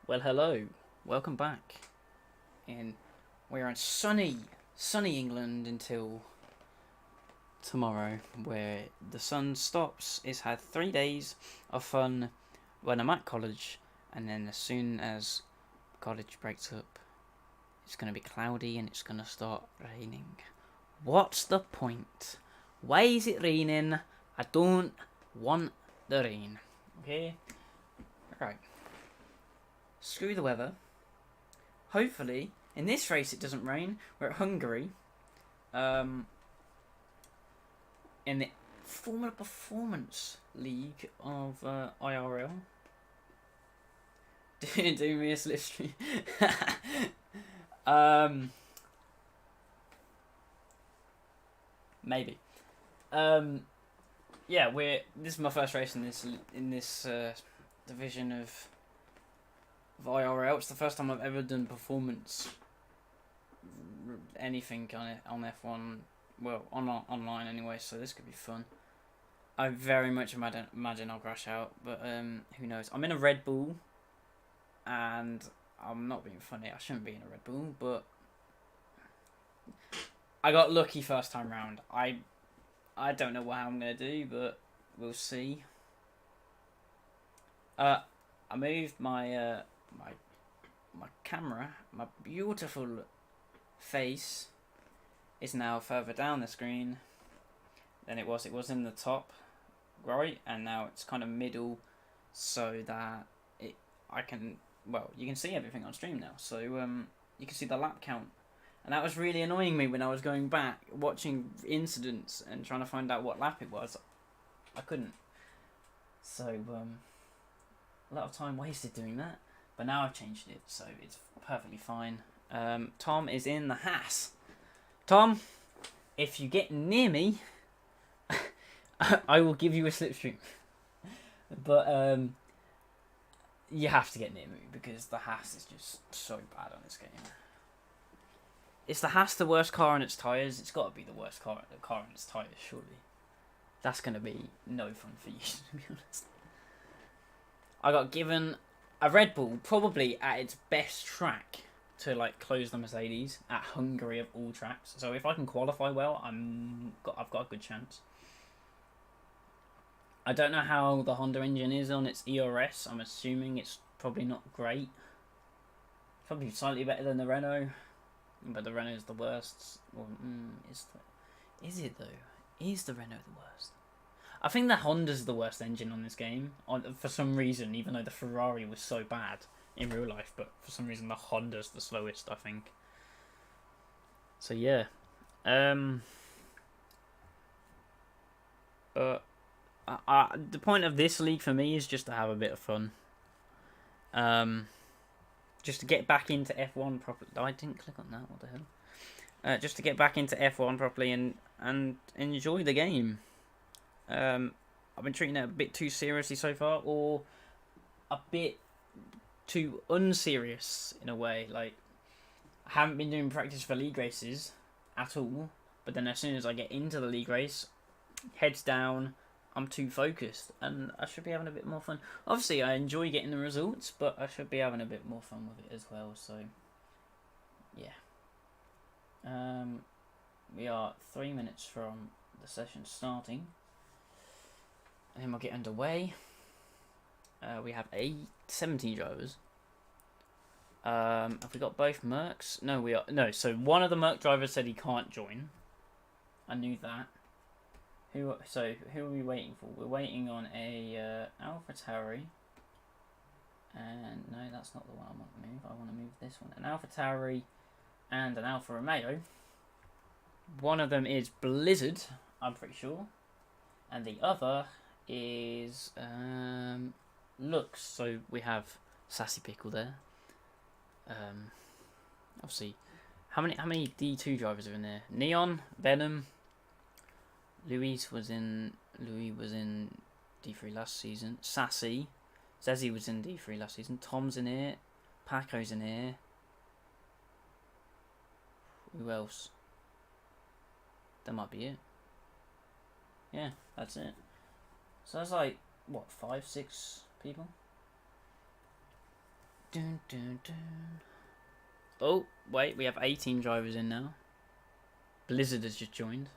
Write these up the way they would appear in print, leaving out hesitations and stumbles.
Well, hello. Welcome back. And we're in sunny England until tomorrow, where the sun stops. It's had 3 days of fun when I'm at college, and then as soon as college breaks up, it's going to be cloudy and it's going to start raining. What's the point? Why is it raining? I don't want the rain. Okay? Right. Screw the weather. Hopefully, in this race it doesn't rain. We're at Hungary. In the Formula Performance League of IRL. Do me a slipstream. Maybe. Yeah, this is my first race in this division of IRL. It's the first time I've ever done performance anything on F1. Well, online anyway, so this could be fun. I very much imagine I'll crash out, but who knows? I'm in a Red Bull, and I'm not being funny. I shouldn't be in a Red Bull, but I got lucky first time round. I don't know how I'm gonna do, but we'll see. I moved my my camera, my beautiful face is now further down the screen than it was. It was in the top right, and now it's kind of middle, so that you can see everything on stream now. So you can see the lap count, and that was really annoying me when I was going back watching incidents and trying to find out what lap it was. I couldn't. So a lot of time wasted doing that. But now I've changed it, so it's perfectly fine. Tom is in the Haas. Tom, if you get near me, I will give you a slipstream. But you have to get near me because the Haas is just so bad on this game. Is the Haas the worst car on its tyres? It's got to be the worst car on its tyres, surely. That's going to be no fun for you, to be honest. I got given a Red Bull, probably at its best track, to close the Mercedes at Hungary of all tracks. So if I can qualify well, I've got a good chance. I don't know how the Honda engine is on its ERS. I'm assuming it's probably not great. Probably slightly better than the Renault, but the Renault is the worst. Well, is it though? Is the Renault the worst? I think the Honda's the worst engine on this game, for some reason, even though the Ferrari was so bad in real life, but for some reason the Honda's the slowest, I think. So yeah. The point of this league for me is just to have a bit of fun. Just to get back into F1 properly. I didn't click on that, what the hell? Just to get back into F1 properly and enjoy the game. I've been treating it a bit too seriously so far, or a bit too unserious in a way. I haven't been doing practice for league races at all, but then as soon as I get into the league race, heads down, I'm too focused, and I should be having a bit more fun. Obviously, I enjoy getting the results, but I should be having a bit more fun with it as well, so yeah. We are 3 minutes from the session starting. And then we'll get underway. We have 17 drivers. Have we got both Mercs? No, we are. No, so one of the Merc drivers said he can't join. I knew that. Who are we waiting for? We're waiting on a AlphaTauri. And no, that's not the one I want to move. I want to move this one. An AlphaTauri and an Alfa Romeo. One of them is Blizzard, I'm pretty sure. And the other is Lux. So we have Sassy Pickle there. Obviously, how many D2 drivers are in there? Neon, Venom. Louis was in D3 last season. Sassy, Zezzy was in D3 last season. Tom's in here. Paco's in here. Who else? That might be it. Yeah, that's it. So that's what, 5, 6 people? Dun, dun, dun. Oh, wait, we have 18 drivers in now. Blizzard has just joined.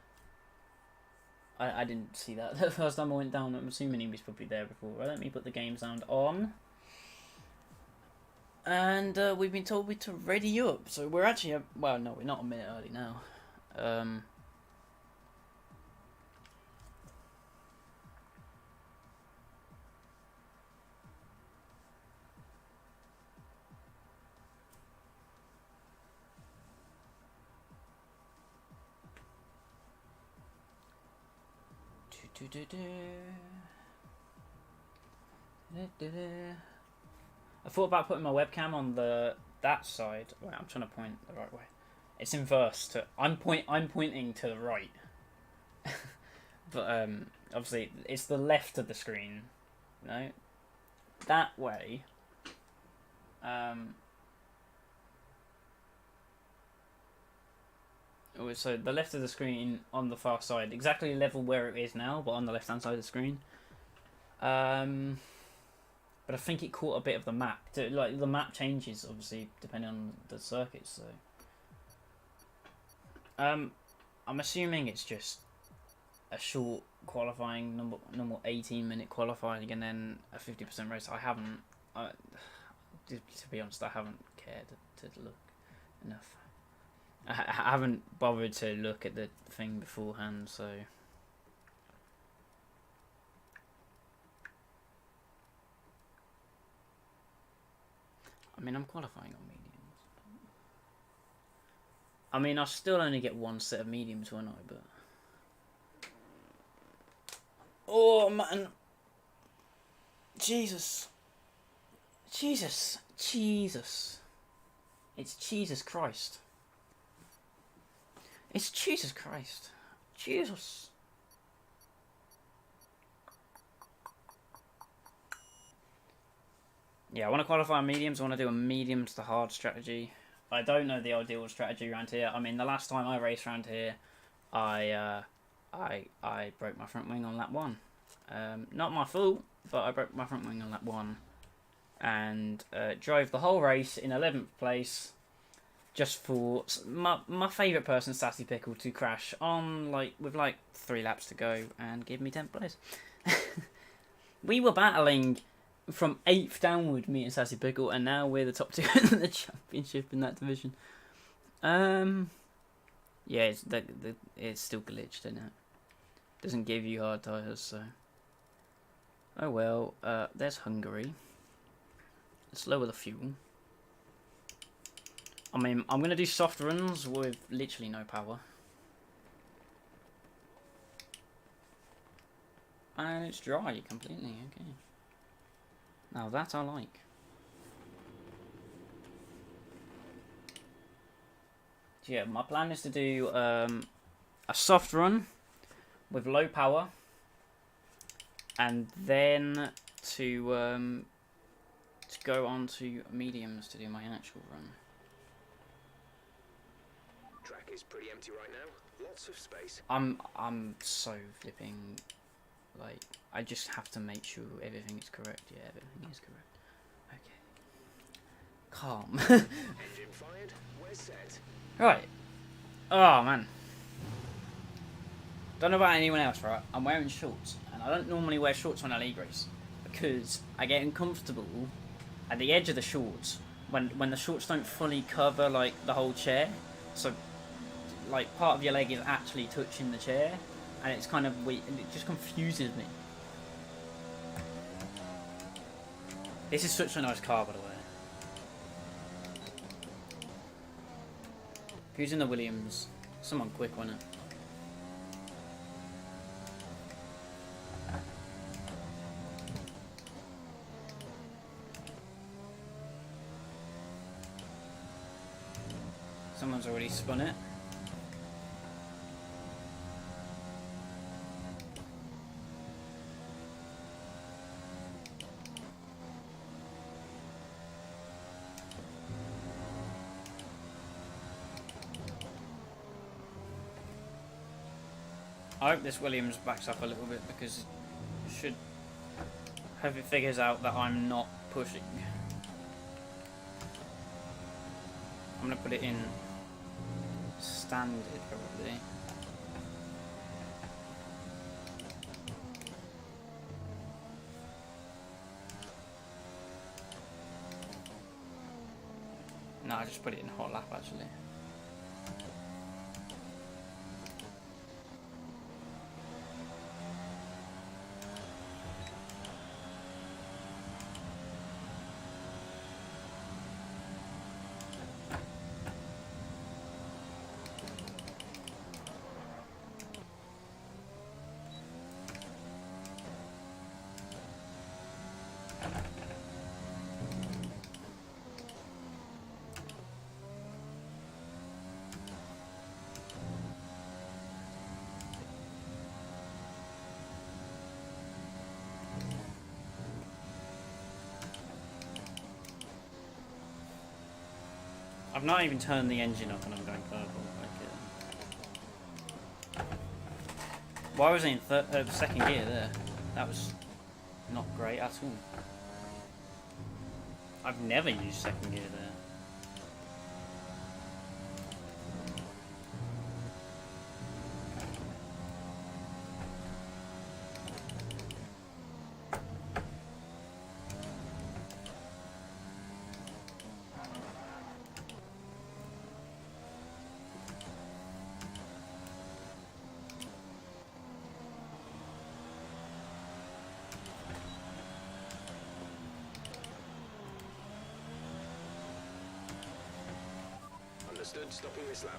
I didn't see that the first time I went down. I'm assuming he was probably there before. Right, let me put the game sound on. And we've been told we're to ready up. So we're actually, well, no, we're not a minute early now. I thought about putting my webcam on that side. Wait, I'm trying to point the right way. It's inverse to I'm pointing to the right. But obviously it's the left of the screen. No? That way. So the left of the screen on the far side, exactly level where it is now, but on the left hand side of the screen. But I think it caught a bit of the map. Like the map changes obviously depending on the circuits. So I'm assuming it's just a short qualifying normal 18-minute qualifying and then a 50% race. To be honest, I haven't cared to look enough. I haven't bothered to look at the thing beforehand, so. I mean, I'm qualifying on mediums. I mean, I still only get one set of mediums, won't I? But oh man, Jesus, it's Jesus Christ. It's Jesus Christ. Jesus. Yeah, I want to qualify on mediums. I want to do a mediums to hard strategy. I don't know the ideal strategy around here. I mean, the last time I raced around here, I broke my front wing on lap 1. Not my fault, but I broke my front wing on lap 1. And drove the whole race in 11th place. Just for my favourite person, Sassy Pickle, to crash on with 3 laps to go and give me 10th place. We were battling from 8th downward, me and Sassy Pickle, and now we're the top 2 in the championship in that division. Yeah, it's still glitched, isn't it? Doesn't give you hard tyres, so. Oh well. There's Hungary. Let's lower the fuel. I mean, I'm going to do soft runs with literally no power. And it's dry completely, okay. Now that I like. So yeah, my plan is to do a soft run with low power. And then to go on to mediums to do my actual run. Track is pretty empty right now. Lots of space. I'm so flipping, I just have to make sure everything is correct. Yeah, everything is correct. Okay. Calm. Engine fired. We're set. Right. Oh man. Don't know about anyone else, right? I'm wearing shorts, and I don't normally wear shorts when I league race because I get uncomfortable at the edge of the shorts when the shorts don't fully cover the whole chair. So part of your leg is actually touching the chair, and it's kind of weird, and it just confuses me. This is such a nice car, by the way. Who's in the Williams? Someone quick, wasn't it? Someone's already spun it. I hope this Williams backs up a little bit because it should hope it figures out that I'm not pushing. I'm gonna put it in standard probably. No, I just put it in hot lap actually. I've not even turned the engine up and I'm going purple. Like, why was I in second gear there? That was not great at all. I've never used second gear there. Understood, stopping this lap.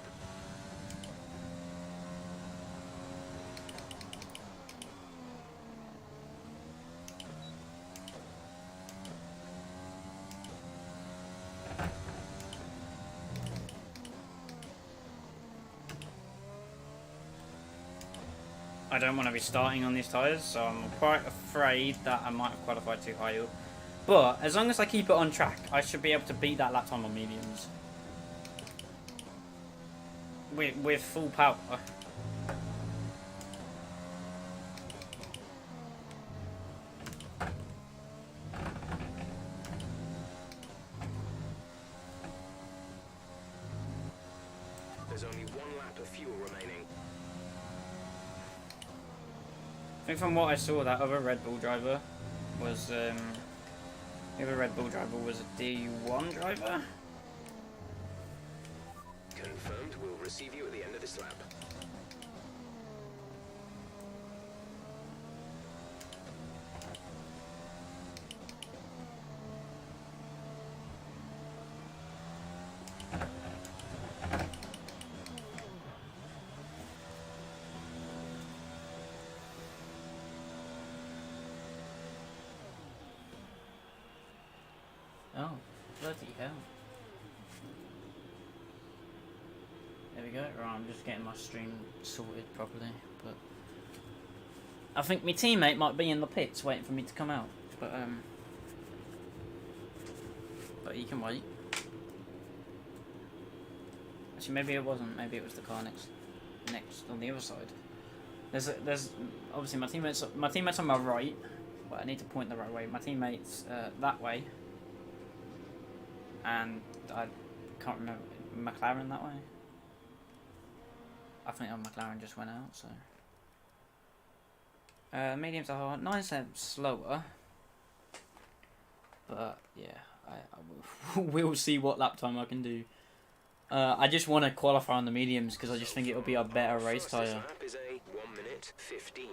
I don't want to be starting on these tyres, so I'm quite afraid that I might have qualified too high up. But as long as I keep it on track, I should be able to beat that lap time on mediums. With full power. There's only one lap of fuel remaining. I think from what I saw, that other Red Bull driver was the other Red Bull driver was a D1 driver. Confirmed, we'll receive you at the end of this lap. Oh, bloody hell. There we go. Right, I'm just getting my stream sorted properly. But I think my teammate might be in the pits waiting for me to come out. But he can wait. Actually, maybe it wasn't. Maybe it was the car next on the other side. There's obviously my teammate's on my right. Well, I need to point the right way. My teammate's that way. And I can't remember, McLaren that way? I think our McLaren just went out, so. Mediums are 9 cents slower. But, yeah, I we'll see what lap time I can do. I just want to qualify on the mediums because I just think it'll be a better race tyre. Lap is a 1 minute 15.9.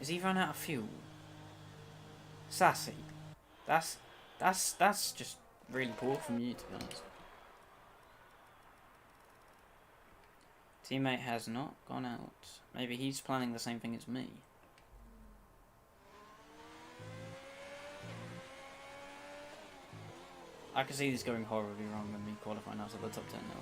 Is he run out of fuel? Sassy. That's just really poor from you, to be honest. Teammate has not gone out. Maybe he's planning the same thing as me. I can see this going horribly wrong when we qualifying out of the top 10 now.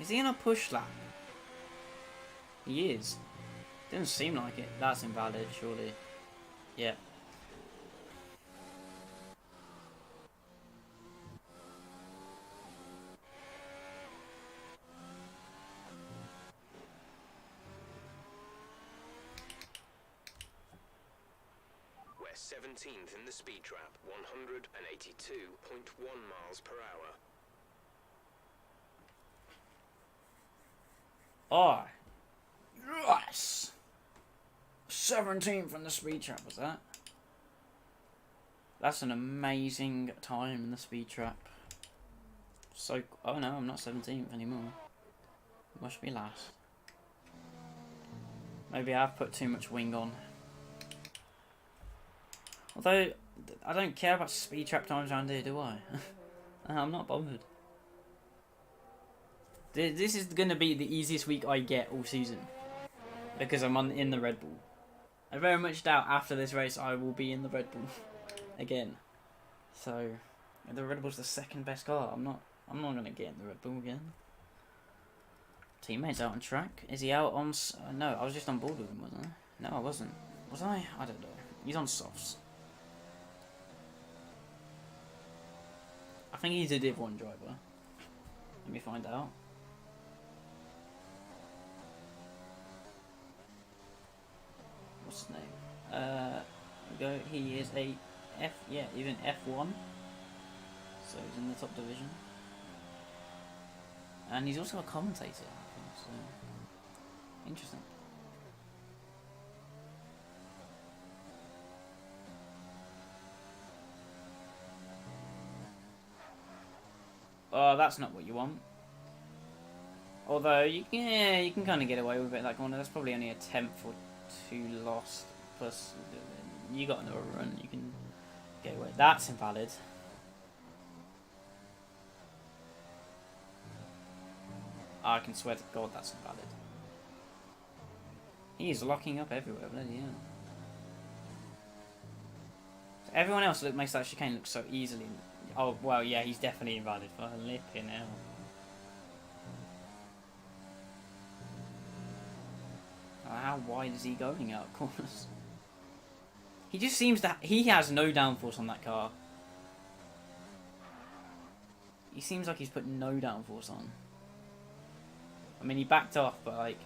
Is he in a push lap? He is. Didn't seem like it. That's invalid, surely. Yeah. 17th in the speed trap, 182.1 miles per hour. Oh, yes! 17th in the speed trap, was that? That's an amazing time in the speed trap. So, oh no, I'm not 17th anymore. Must be last. Maybe I've put too much wing on. Although, I don't care about speed trap times around here, do I? I'm not bothered. This is going to be the easiest week I get all season. Because I'm in the Red Bull. I very much doubt after this race I will be in the Red Bull again. So, the Red Bull's the second best car. I'm not going to get in the Red Bull again. Teammates out on track. Is he out on... no, I was just on board with him, wasn't I? No, I wasn't. Was I? I don't know. He's on softs. I think he's a Div 1 driver. Let me find out. What's his name? He is a even F1. So he's in the top division. And he's also a commentator, I think, so interesting. Oh, that's not what you want. Although, you can kind of get away with it, that corner. That's probably only a 10th or 2 lost. Plus, you got another run, you can get away. That's invalid. I can swear to God that's invalid. He's locking up everywhere, bloody hell. Everyone else makes that chicane look so easily. Oh, well, yeah, he's definitely invalid. Flipping hell. How wide is he going out of corners? He just seems that he has no downforce on that car. He seems like he's put no downforce on. I mean, he backed off, but like,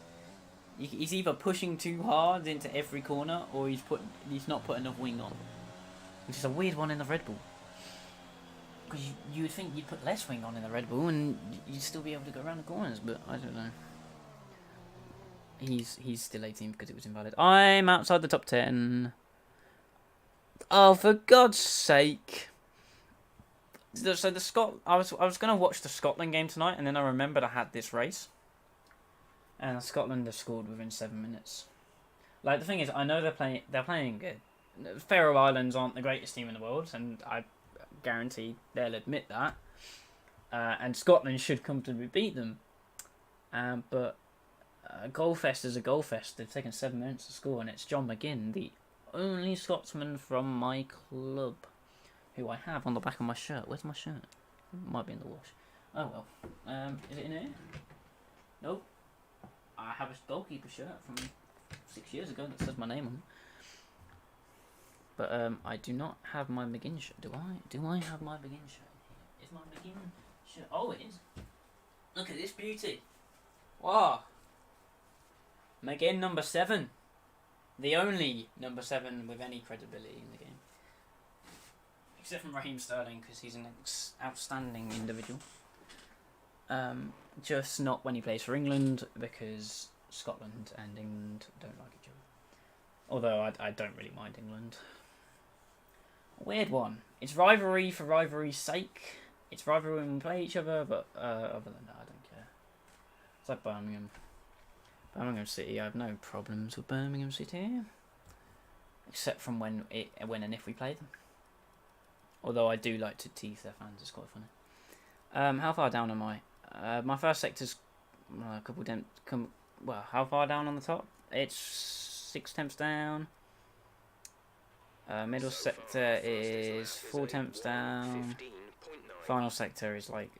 he's either pushing too hard into every corner, or he's not put enough wing on, which is a weird one in the Red Bull. Because you would think you'd put less wing on in the Red Bull, and you'd still be able to go around the corners, but I don't know. He's still 18 because it was invalid. I'm outside the top 10. Oh, for God's sake! So I was gonna watch the Scotland game tonight, and then I remembered I had this race. And Scotland have scored within 7 minutes. Like, the thing is, I know they're playing good. Faroe Islands aren't the greatest team in the world, and I guarantee they'll admit that. And Scotland should comfortably beat them. But Goalfest is a Goalfest. They've taken 7 minutes to score, and it's John McGinn, the only Scotsman from my club, who I have on the back of my shirt. Where's my shirt? It might be in the wash. Oh well. Is it in here? Nope. I have a goalkeeper shirt from 6 years ago that says my name on it. But I do not have my McGinn shirt. Do I? Do I have my McGinn shirt here? Is my McGinn shirt? Oh, it is. Look at this beauty. Wow. McGinn number 7. The only number 7 with any credibility in the game. Except from Raheem Sterling, because he's an outstanding individual. Just not when he plays for England, because Scotland and England don't like each other. Although I don't really mind England. Weird one. It's rivalry for rivalry's sake. It's rivalry when we play each other, but other than that, I don't care. It's like Birmingham. Birmingham City, I have no problems with Birmingham City. Except from when and if we play them. Although I do like to tease their fans, it's quite funny. How far down am I? My first sector's a couple well, how far down on the top? It's 6 tenths down. Middle sector is 4 tenths down. Final sector is like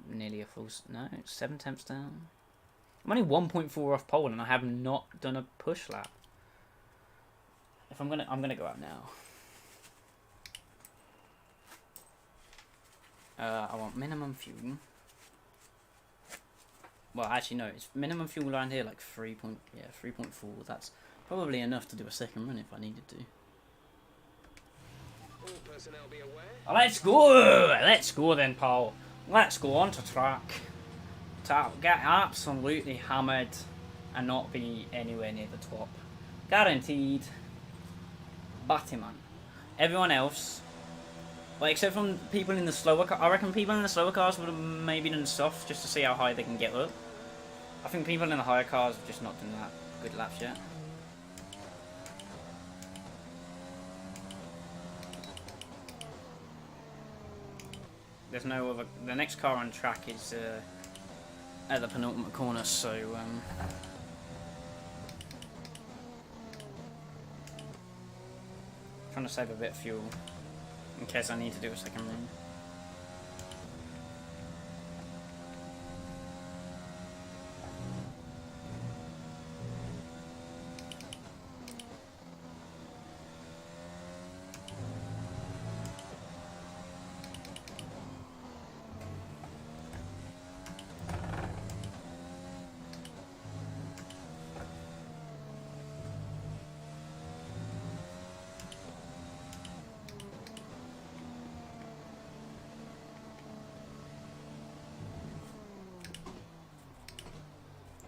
nearly a full... No, it's 7 tenths down. I'm only 1.4 off pole, and I have not done a push lap. If I'm gonna go out now. I want minimum fuel. Well, actually no, it's minimum fuel around here like 3.4. That's probably enough to do a second run if I needed to. All personnel be aware. Let's go! Let's go then, pal. Let's go on to track. To get absolutely hammered and not be anywhere near the top. Guaranteed. Batman. Everyone else, like except from people in the slower car, I reckon people in the slower cars would have maybe done soft just to see how high they can get up. I think people in the higher cars have just not done that good laps yet. There's no other. The next car on track is at the penultimate corner, so trying to save a bit of fuel in case I need to do a second run.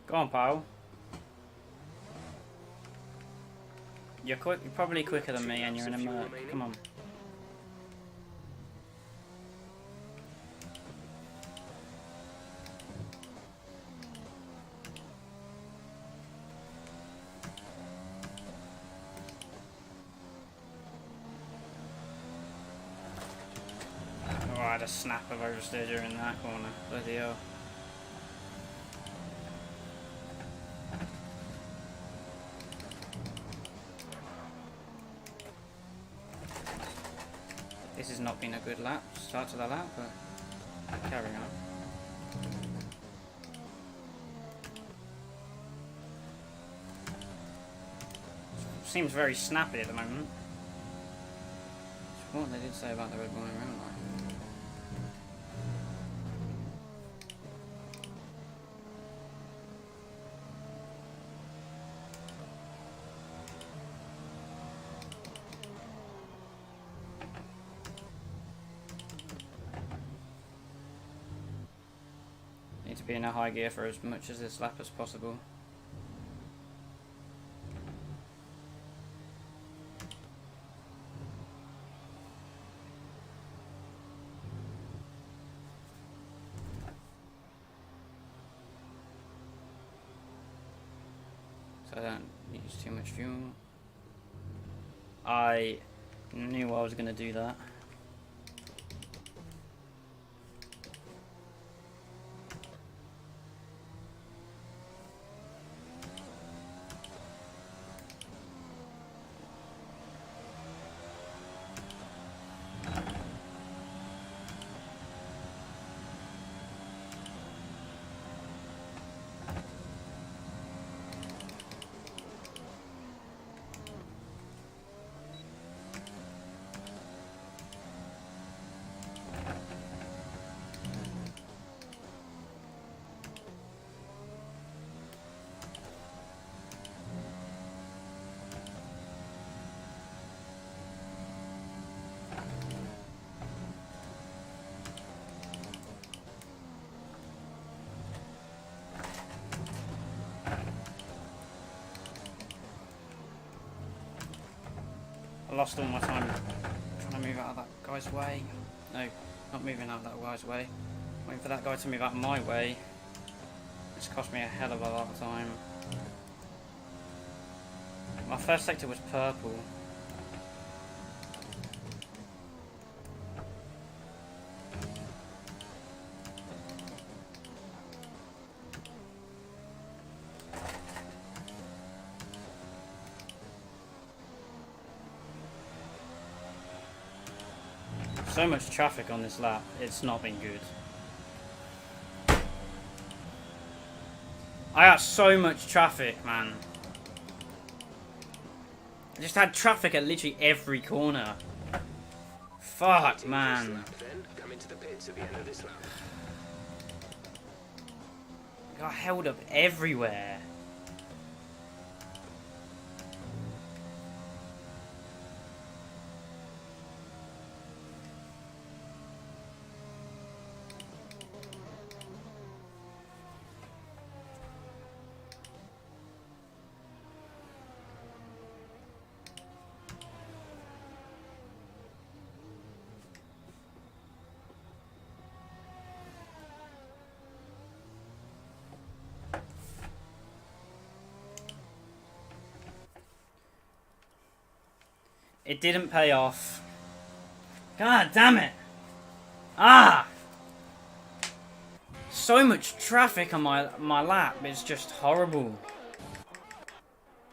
Go on, pal. You're quick. You're probably quicker than me, and you're in a Merc. Come on. Oh, I had a snap of oversteer during that corner. Bloody hell. This has not been a good lap, start to the lap, but carry on. Seems very snappy at the moment. That's what they did say about the red one around line. Need to be in a high gear for as much as this lap as possible. So I don't use too much fuel. I knew I was going to do that. I lost all my time trying to move out of that guy's way. No, not moving out of that guy's way. Waiting for that guy to move out of my way. It's cost me a hell of a lot of time. My first sector was purple. So much traffic on this lap, it's not been good. I got so much traffic, man. I just had traffic at literally every corner. Fuck, man. Got held up everywhere. It didn't pay off. God damn it! Ah! So much traffic on my lap. It's just horrible.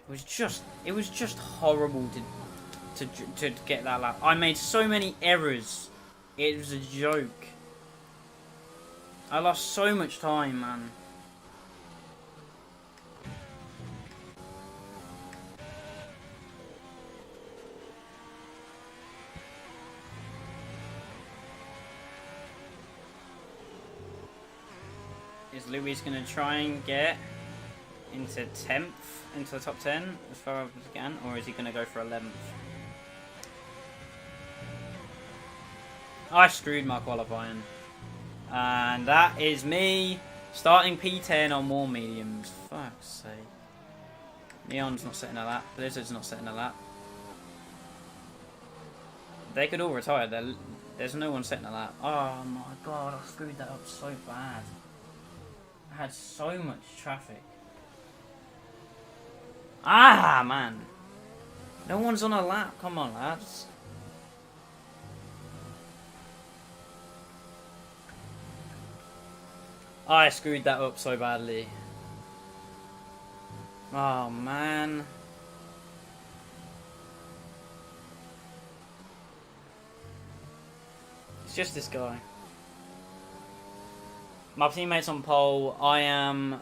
It was just horrible to get that lap. I made so many errors. It was a joke. I lost so much time, man. Is Louis gonna try and get into 10th, into the top 10 as far as he can, or is he gonna go for 11th? I screwed my qualifying. And that is me starting P10 on more mediums. Fuck's sake. Neon's not setting a lap. Blizzard's not setting a lap. They could all retire. There's no one setting a lap. Oh my god, I screwed that up so bad. I had so much traffic. Ah, man. No one's on a lap. Come on, lads. I screwed that up so badly. Oh, man. It's just this guy. My teammate's on pole. I am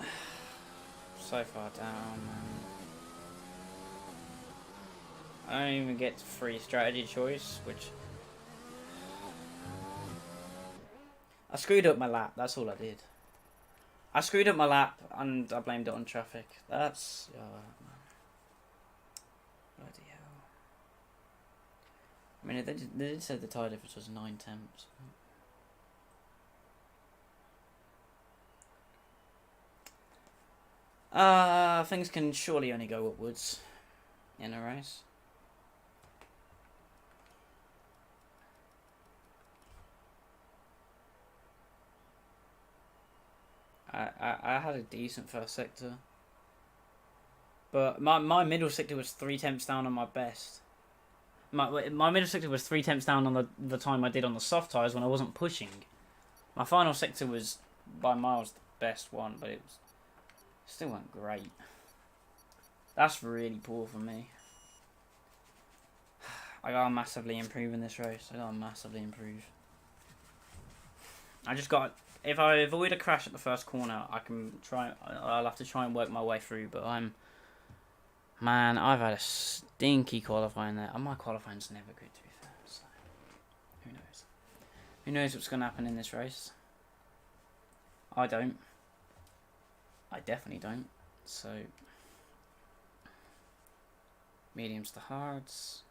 so far down, man. I don't even get free strategy choice, which... I screwed up my lap. That's all I did. I screwed up my lap and I blamed it on traffic. That's... oh, man. Bloody hell. I mean, they did say the tire difference was 9 temps. Things can surely only go upwards in a race. I had a decent first sector, but my middle sector was 3 temps down on my best. My middle sector was 3 temps down on the time I did on the soft tires when I wasn't pushing. My final sector was by miles the best one, but it was still wasn't great. That's really poor for me. I gotta massively improve in this race. I gotta massively improve. I just got. If I avoid a crash at the first corner, I can try. I'll have to try and work my way through. But man, I've had a stinky qualifying there. And my qualifying's never good, to be fair. So who knows? Who knows what's gonna happen in this race? I don't. I definitely don't. So mediums to hards.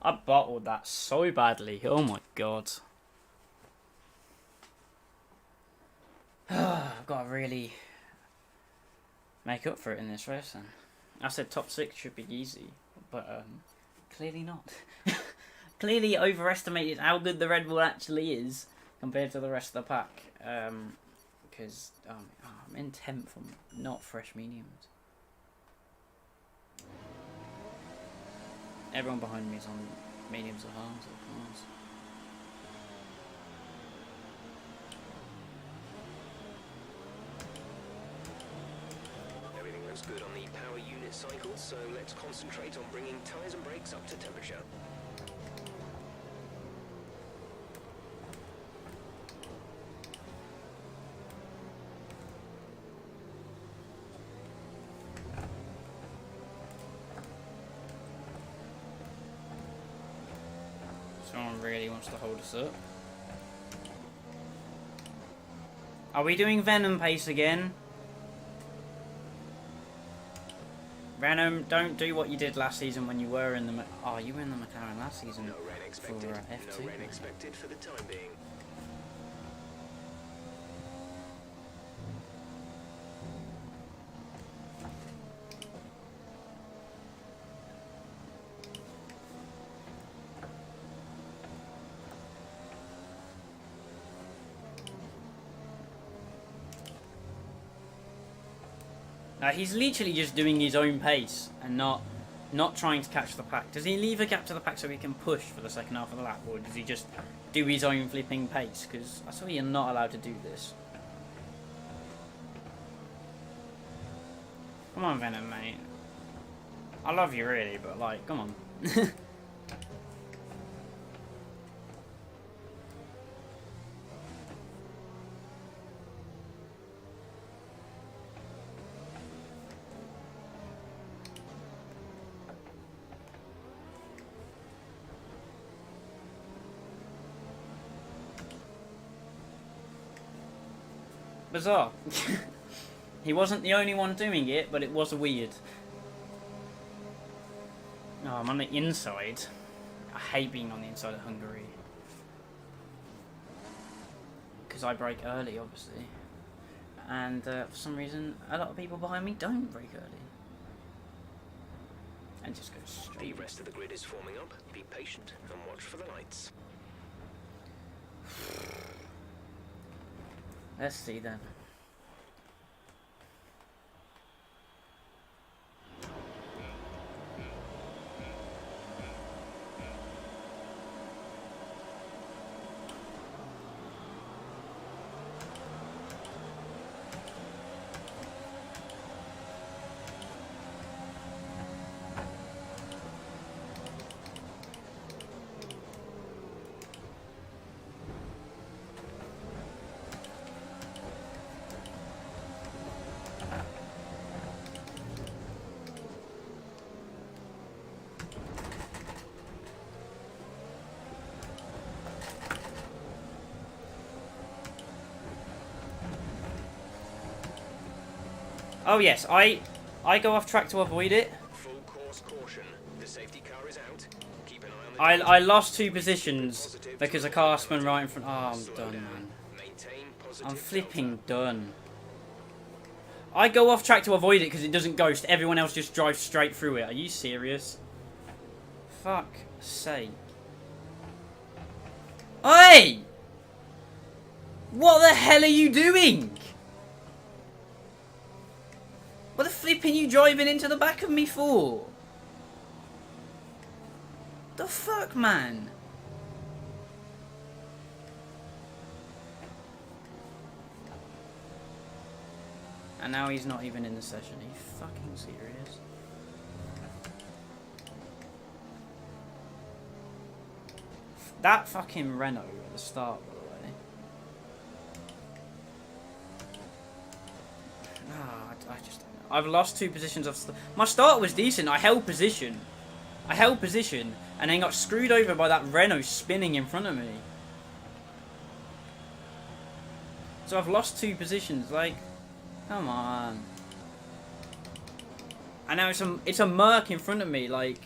I bottled that so badly. Oh my god. I've got to really make up for it in this race then. I said top 6 should be easy, but clearly not. Clearly overestimated how good the Red Bull actually is compared to the rest of the pack. Because I'm in 10th on not fresh mediums. Everyone behind me is on mediums or hards, of course. Everything looks good on the power unit cycle, so let's concentrate on bringing tyres and brakes up to temperature. Someone really wants to hold us up. Are we doing Venom pace again? Renault, don't do what you did last season when you were in the... Oh, you were in the McLaren last season No rain expected. for F2. No rain expected for the time being. He's literally just doing his own pace and not trying to catch the pack. Does he leave a gap to the pack so he can push for the second half of the lap, or does he just do his own flipping pace? Because I saw you're not allowed to do this. Come on, Venom, mate. I love you really, but like, come on. Bizarre. He wasn't the only one doing it, but it was weird. Oh, I'm on the inside. I hate being on the inside of Hungary. Because I brake early, obviously. And for some reason, a lot of people behind me don't brake early. And just go straight. The rest of the grid is forming up. Be patient and watch for the lights. Let's see then. Oh yes, I go off track to avoid it. Full course caution. The safety car is out. Keep an eye on the I lost 2 positions because a car spun right in front. Oh, I'm done, man. Maintain positive I'm flipping done. I go off track to avoid it because it doesn't ghost. Everyone else just drives straight through it. Are you serious? Fuck sake. Oi! What the hell are you doing? What the flipping you driving into the back of me for? The fuck, man? And now he's not even in the session. Are you fucking serious? That fucking Renault at the start, by the way. I just don't know. I've lost 2 positions off. My start was decent. I held position. And then got screwed over by that Renault spinning in front of me. So I've lost 2 positions. Like, come on. And now it's a Merc in front of me. Like,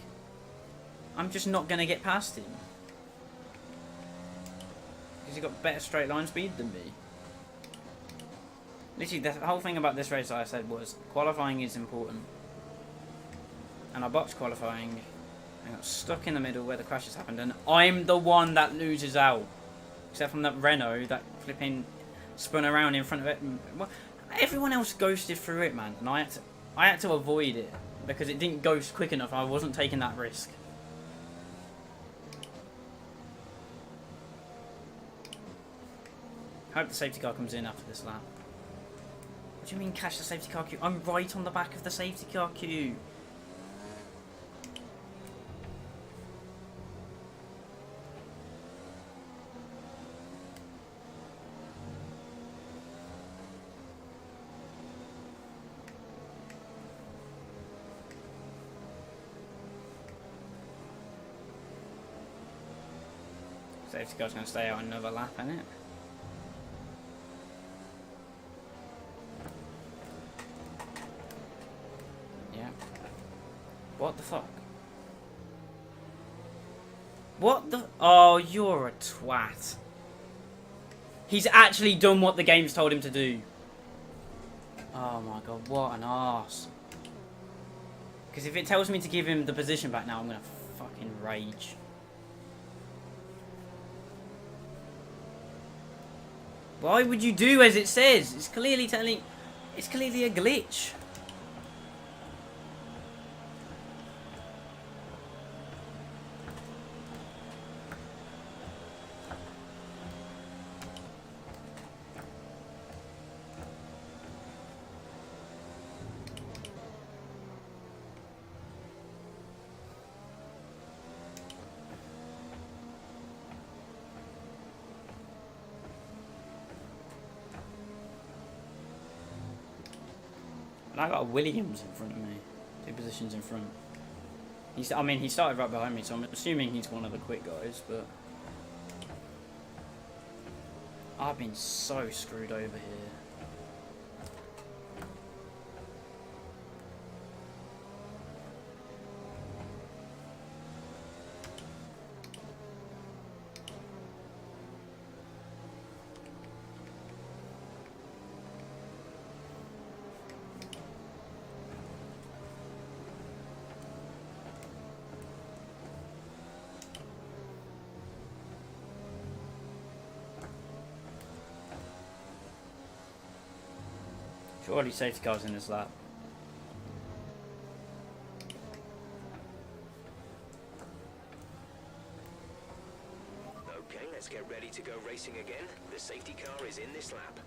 I'm just not gonna get past him because he got better straight line speed than me. Literally, the whole thing about this race, like I said, was qualifying is important. And I boxed qualifying and got stuck in the middle where the crashes happened, and I'm the one that loses out. Except from that Renault that flipping spun around in front of it. Well, everyone else ghosted through it, man, and I had to avoid it because it didn't ghost quick enough. I wasn't taking that risk. Hope the safety car comes in after this lap. What do you mean catch the safety car queue? I'm right on the back of the safety car queue. Safety car's going to stay out another lap, isn't it? Yeah. What the? Oh, you're a twat. He's actually done what the game's told him to do. Oh my god, what an arse. Because if it tells me to give him the position back now, I'm gonna fucking rage. Why would you do as it says? It's clearly telling... It's clearly a glitch. And I got a Williams in front of me. 2 positions in front. I mean, he started right behind me, so I'm assuming he's one of the quick guys, but... I've been so screwed over here. Surely safety car's in his lap. Okay, let's get ready to go racing again. The safety car is in this lap.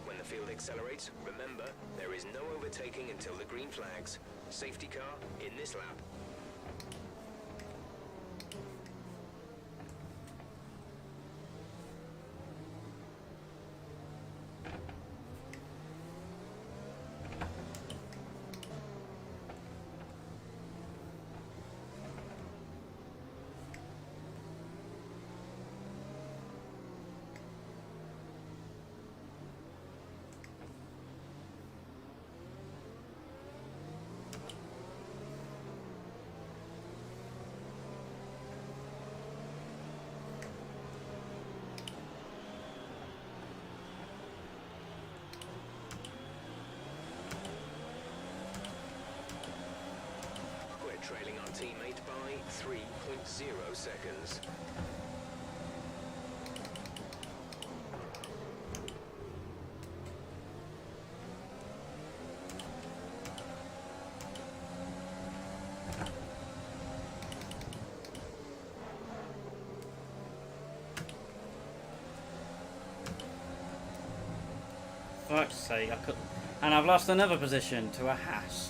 When the field accelerates, remember, there is no overtaking until the green flags. Safety car in this lap. Trailing our teammate by 3.0 seconds. Fuck's sake, I could... And I've lost another position to a Haas.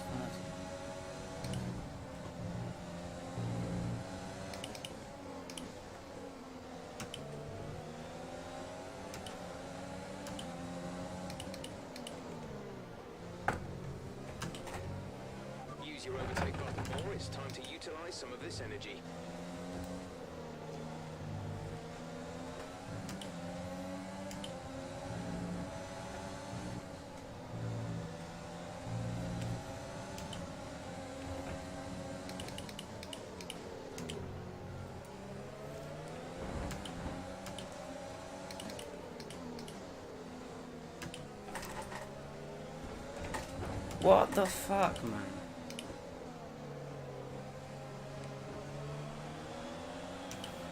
Use your overtake button more. It's time to utilize some of this energy. What the fuck, man?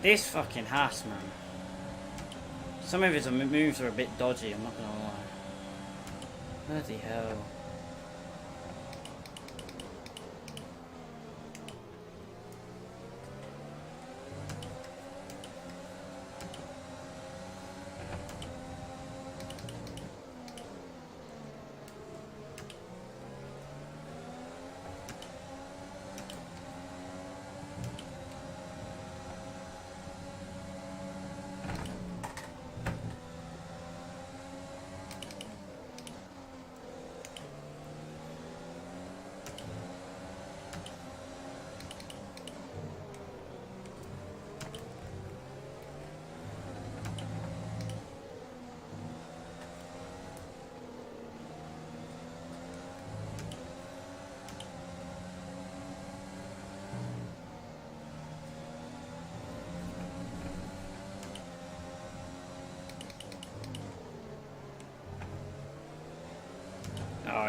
This fucking Haas, man. Some of his moves are a bit dodgy, I'm not gonna lie. Bloody hell.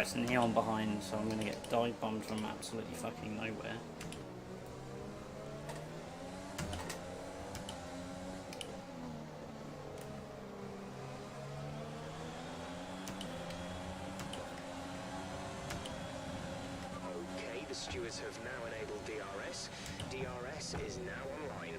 it's neon behind, so I'm gonna get dive bombed from absolutely fucking nowhere. Okay, the stewards have now enabled DRS. DRS is now online.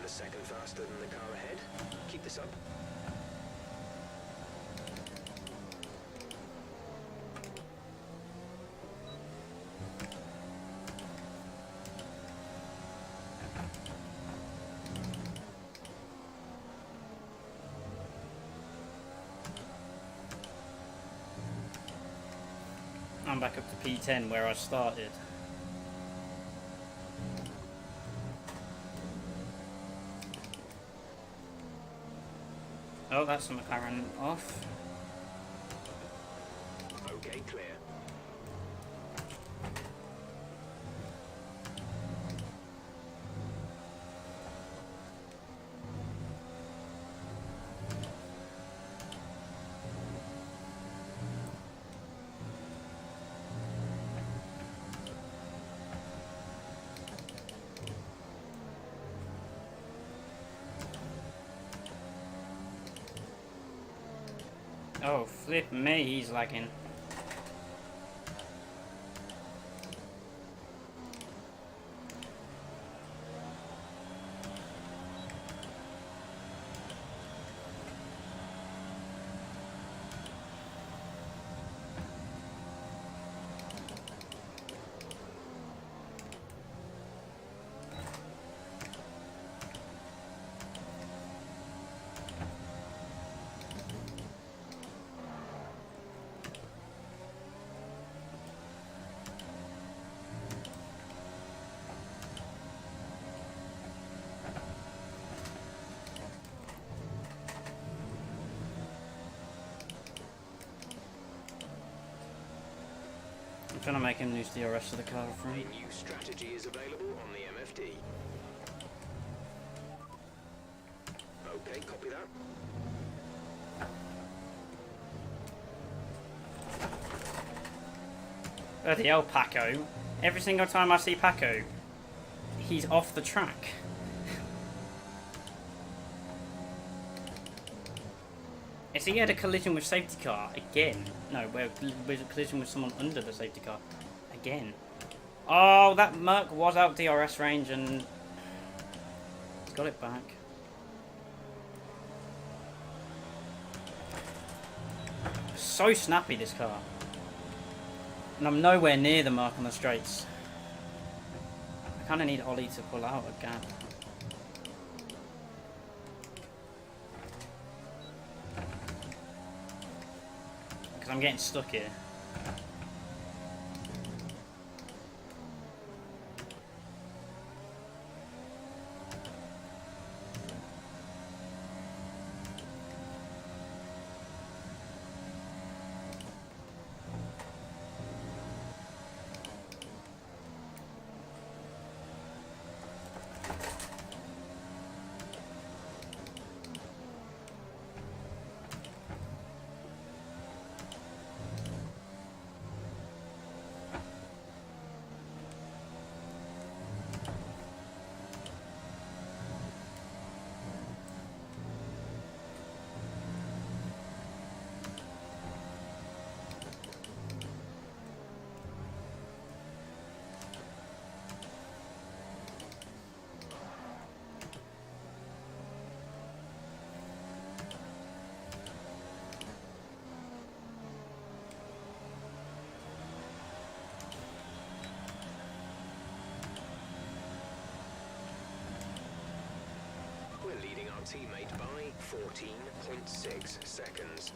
A second faster than the car ahead. Keep this up. I'm back up to P10 where I started. Oh, that's the McLaren off. Okay, clear. Oh, flip me, he's lagging. I'm trying to make him lose the rest of the car for me. A new strategy is available on the MFD. Okay, copy that. Bloody hell, Paco. Every single time I see Paco, he's off the track. Is he had a collision with safety car again? No, we're a collision with someone under the safety car again. Oh, that Merc was out DRS range and got it back. So snappy, this car. And I'm nowhere near the Merc on the straights. I kind of need Ollie to pull out a gap. Because I'm getting stuck here. our teammate by 14.6 seconds.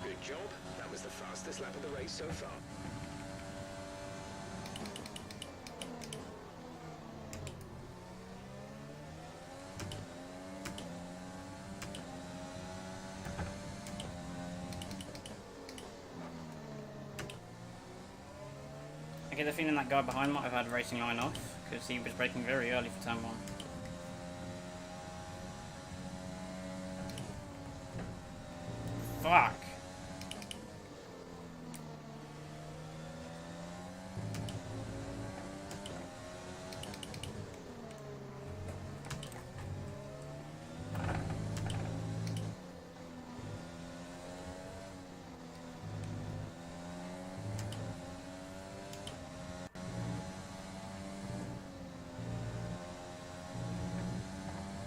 Good job. That was the fastest lap of the race so far. I get the feeling that guy behind might have had racing line off, because he was braking very early for turn 1. Fuck!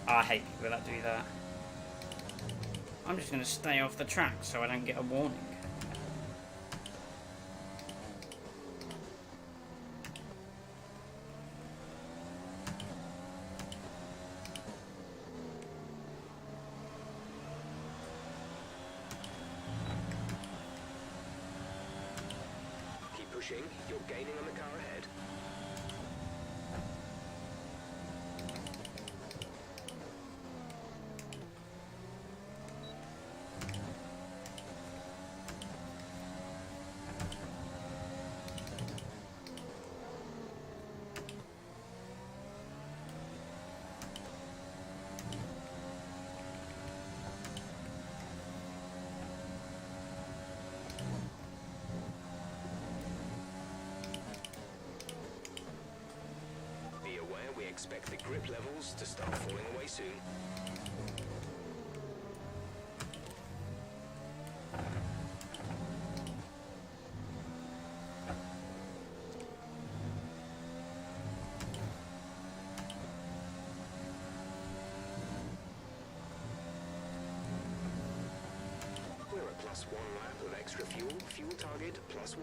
I hate people that do that. I'm just going to stay off the track so I don't get a warning. Keep pushing. You're gaining on the car ahead. We expect the grip levels to start falling away soon. We're at +1 lap of extra fuel. Fuel target +1.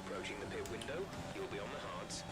Approaching the pit window, you'll be on the hards.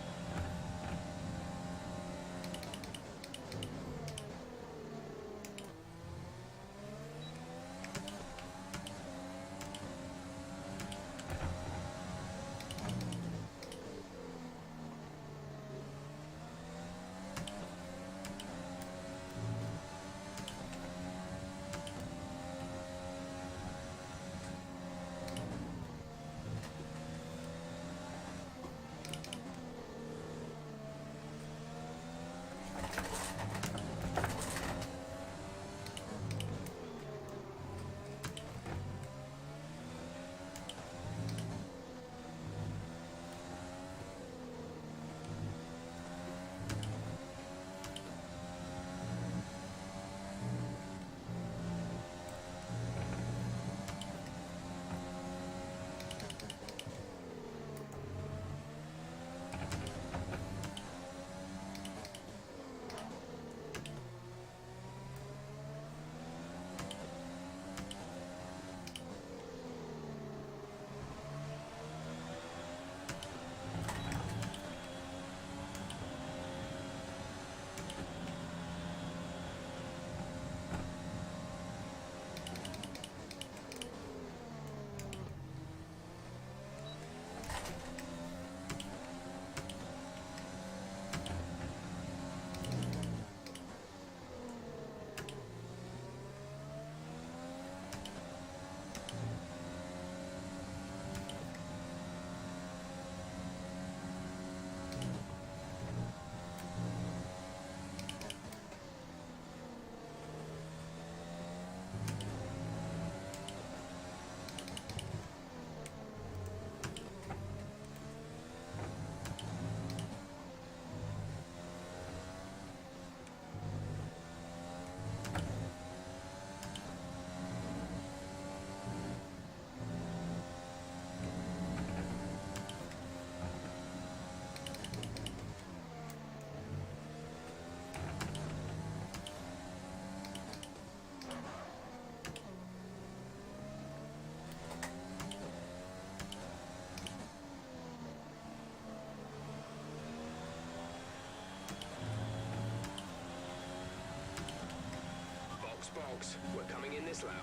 box. We're coming in this lap.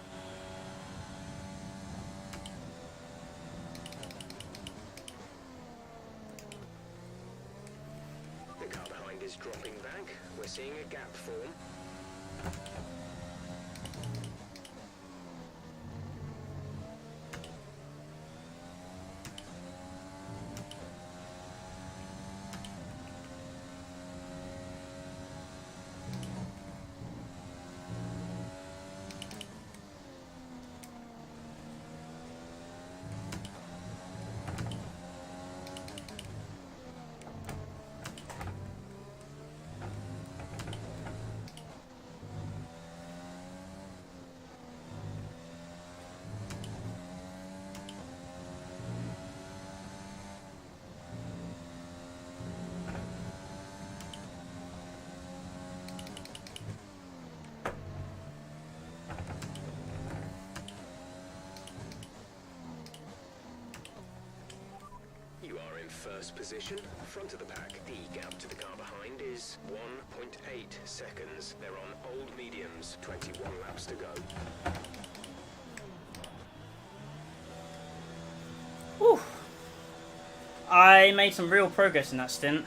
The car behind is dropping back. We're seeing a gap form. You are in first position, front of the pack. The gap to the car behind is 1.8 seconds. They're on old mediums, 21 laps to go. Whew. I made some real progress in that stint.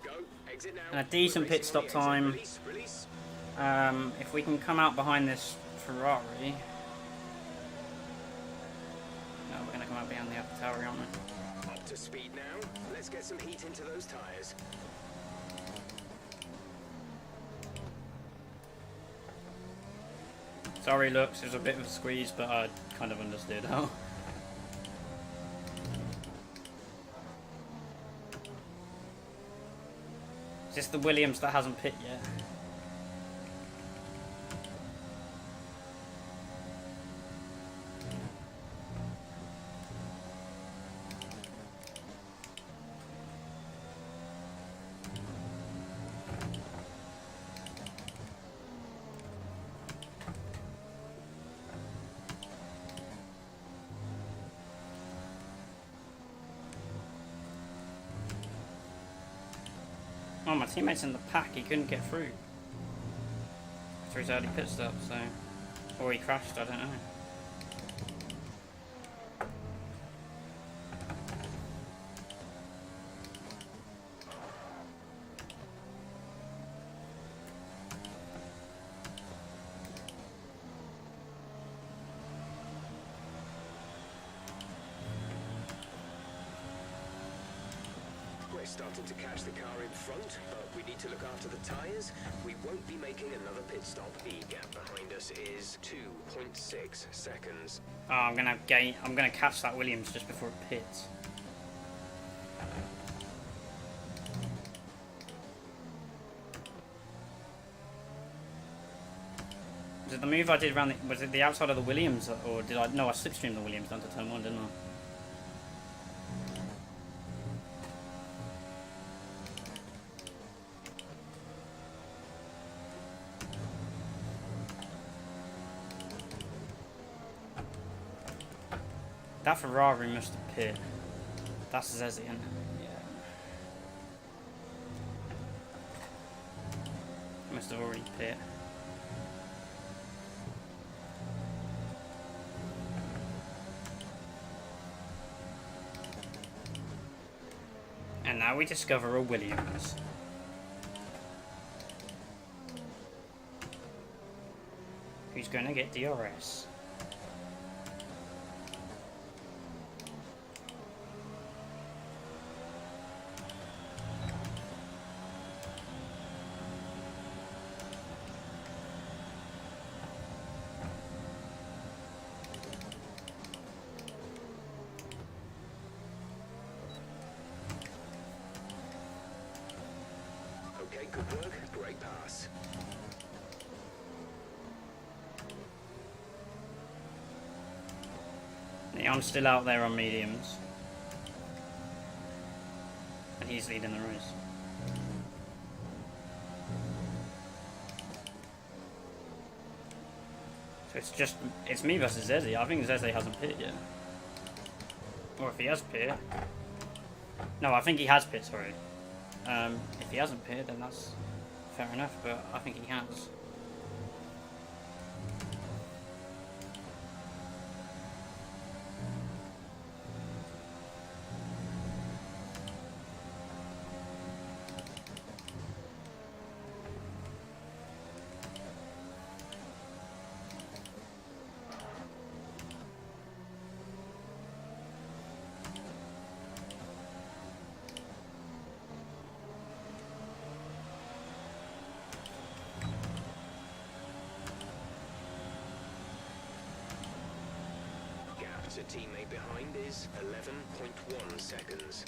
Go, exit now. And a decent pit stop time. Release. If we can come out behind this Ferrari... No, we're going to come out behind the AlphaTauri, aren't we? Up to speed now. Let's get some heat into those tyres. Sorry, looks, it was a bit of a squeeze, but I kind of understood how. Is this the Williams that hasn't pit yet? Oh, my teammate's in the pack, he couldn't get through. After his early pit stop, so... Or he crashed, I don't know. We're starting to catch the car in front, but we need to look after the tyres. We won't be making another pit stop. The gap behind us is 2.6 seconds. Oh, I'm gonna catch that Williams just before it pits. Was it the move I did around the... Was it the outside of the Williams, or did I... No, I slipstreamed the Williams down to turn 1, didn't I? That Ferrari must have pit. That's Zezian. Yeah. Must have already pit. And now we discover a Williams. Who's going to get DRS? Okay, good work. Great pass. Yeah, I'm still out there on mediums. And he's leading the race. So it's me versus Zezzy. I think Zezzy hasn't pit yet. Or if he has pit. No, I think he has pit, sorry. If he hasn't pit, then that's fair enough, but I think he has. To teammate behind is 11.1 seconds.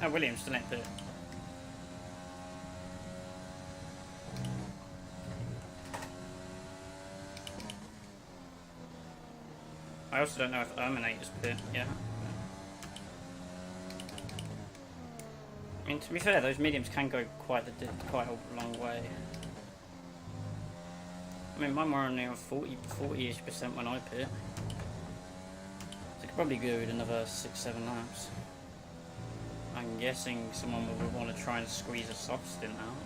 Oh, Williams still ain't there. I also don't know if Erminate is there. Yeah. I mean, to be fair, those mediums can go quite a long way. I mean, mine were only on 40-ish% when I pit. So I could probably go with another 6-7 laps. I'm guessing someone will want to try and squeeze a soft stint out.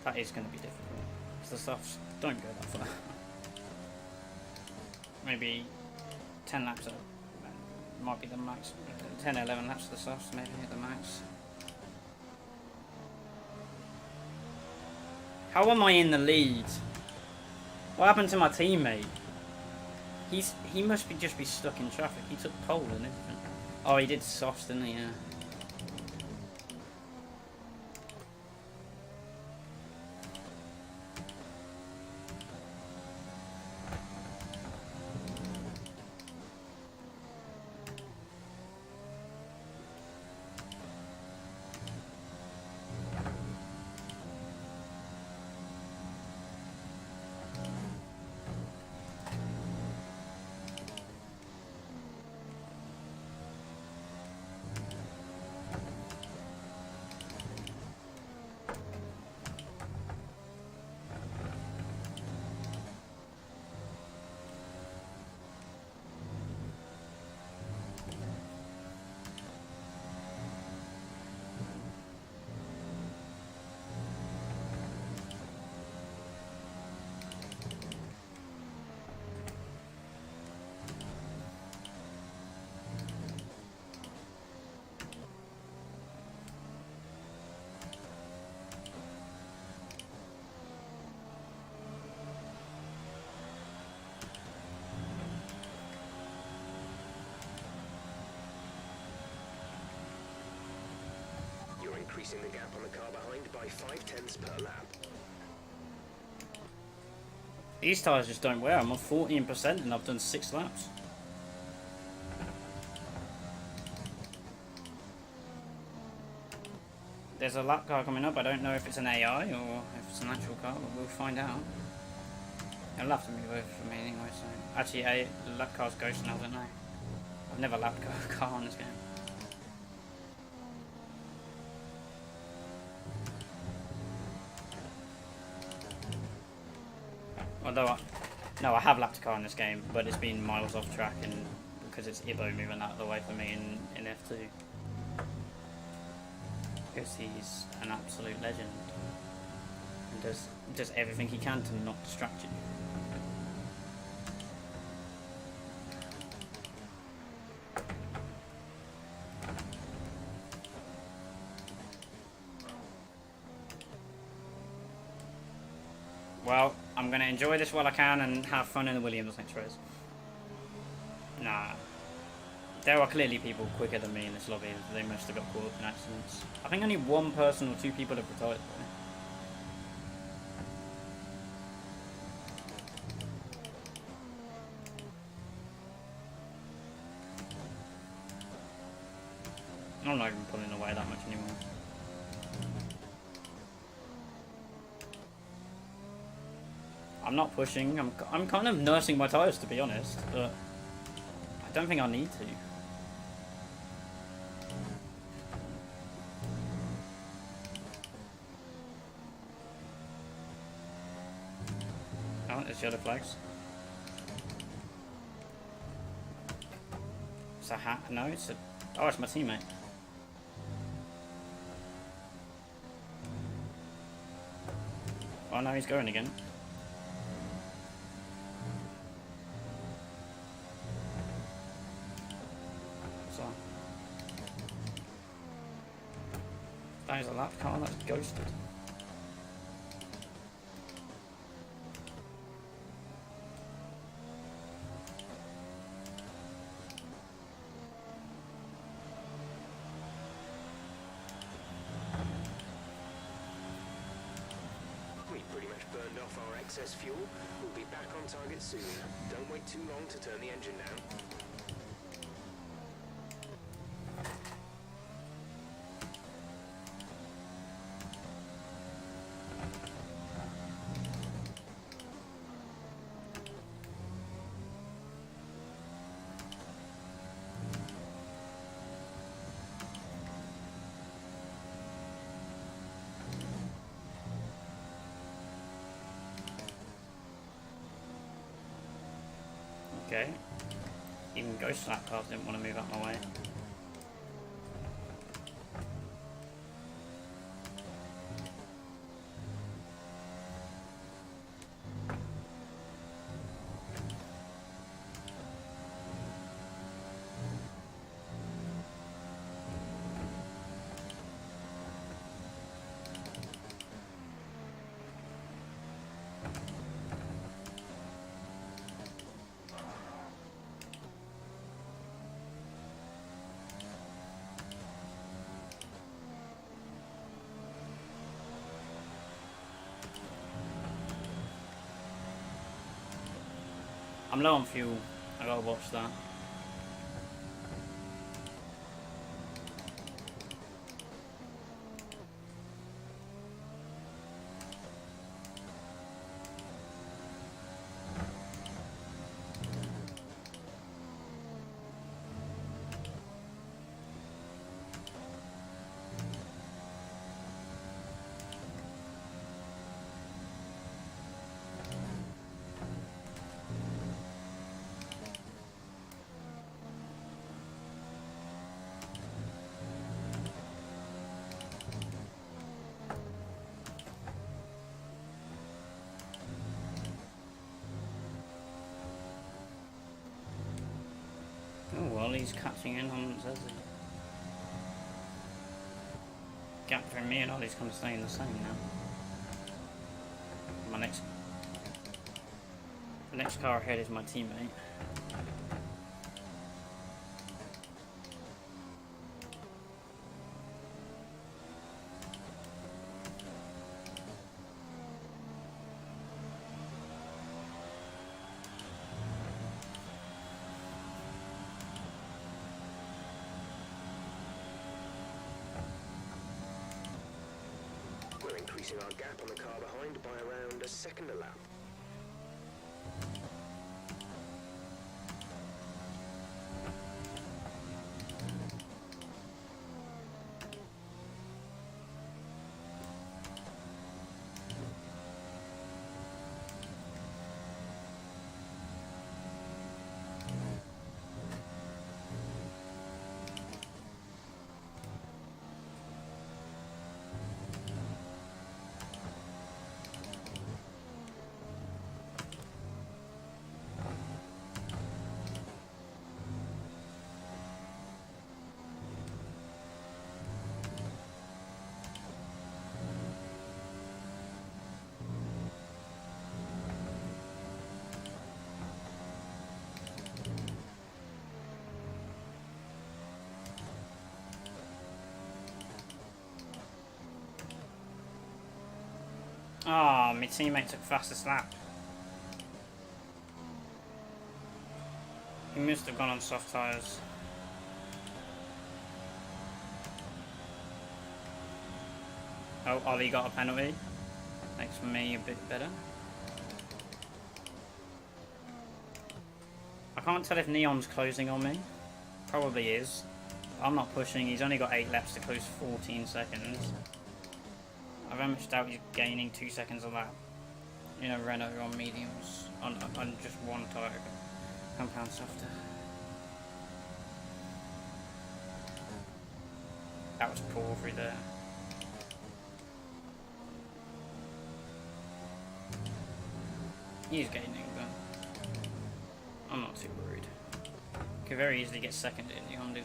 That is going to be difficult, because the softs don't go that far. Maybe 10 laps might be the max. 10 or 11 laps of the softs, maybe at the max. How am I in the lead? What happened to my teammate? He must just be stuck in traffic. He took pole and everything. Oh, he did softs, didn't he? Yeah. Increasing the gap on the car behind by 0.5 per lap. These tyres just don't wear. I'm on 14% and I've done 6 laps. There's a lap car coming up. I don't know if it's an AI or if it's an actual car, but we'll find out. It'll have to move over for me anyway, so... Actually, lap car's ghost now, don't I? I've never lapped a car on this game. Although, no, I have lapped a car in this game, but it's been miles off track, and because it's Ibo moving out of the way for me in F2. Because he's an absolute legend. And does everything he can to not distract you. Well, I'm going to enjoy this while I can and have fun in the Williams next race. Nah. There are clearly people quicker than me in this lobby. They must have got caught up in accidents. I think only one person or two people have retired though. I'm not even pulling away that much anymore. I'm not pushing. I'm kind of nursing my tyres, to be honest, but I don't think I need to. Oh, it's yellow flags. It's a hat. No, it's a. Oh, it's my teammate. Oh no, he's going again. That is a lap car, that's ghosted. We pretty much burned off our excess fuel. We'll be back on target soon. Don't wait too long to turn the engine down. Okay. Even ghost lap cars didn't want to move out my way. I'm low on fuel. I gotta watch that. Oh well, he's catching in on Zezzy. Gap between me and Ollie's kind of staying the same now. The next car ahead is my teammate. Increasing our gap on the car behind by around a second a lap. Ah, my teammate took fastest lap. He must have gone on soft tyres. Oh, Ollie got a penalty. Makes me a bit better. I can't tell if Neon's closing on me. Probably is. I'm not pushing. He's only got 8 laps to close 14 seconds. I very much doubt he's gaining 2 seconds on that. In a Renault on mediums. On just one tyre. Compound softer. That was poor through there. He's gaining, but I'm not too worried. Could very easily get second in the Honda.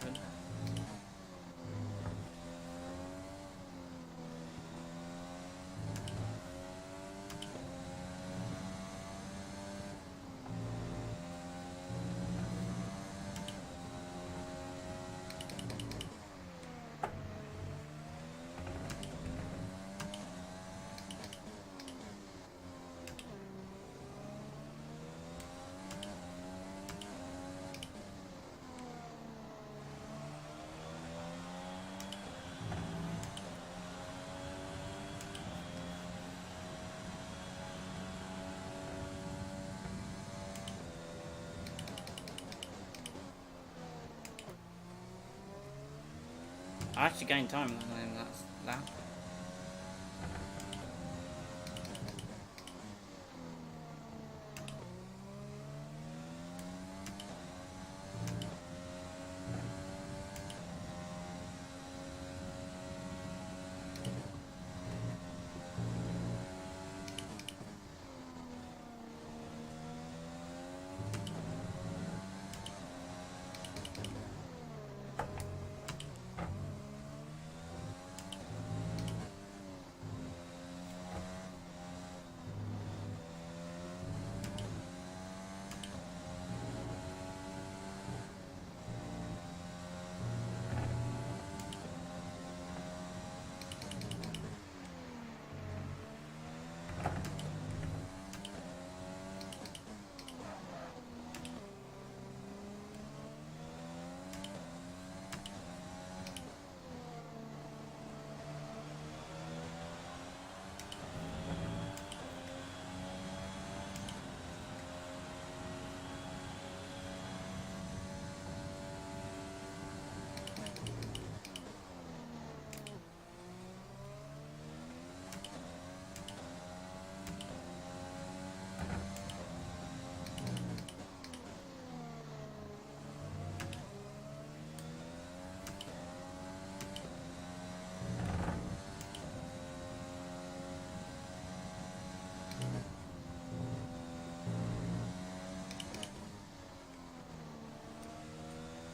I actually gained time in that lap.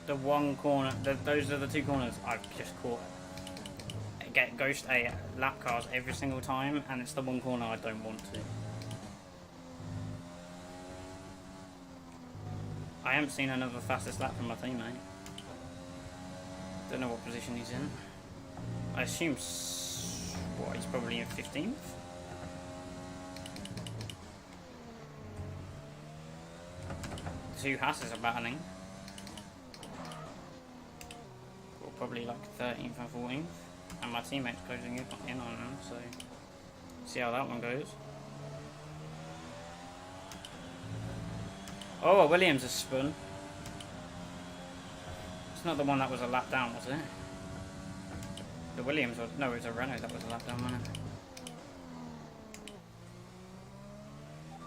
The one corner, those are the 2 corners I've just caught. Get ghost a lap cars every single time, and it's the one corner I don't want to. I haven't seen another fastest lap from my teammate. Don't know what position he's in. I assume, what, he's probably in 15th? Two Hasses are battling. Or probably like 13th and 14th. And my teammate's closing in on them, so see how that one goes. Oh, Williams has spun. It's not the one that was a lap down, was it? The Williams was, no, it was a Renault that was a lap down, wasn't it?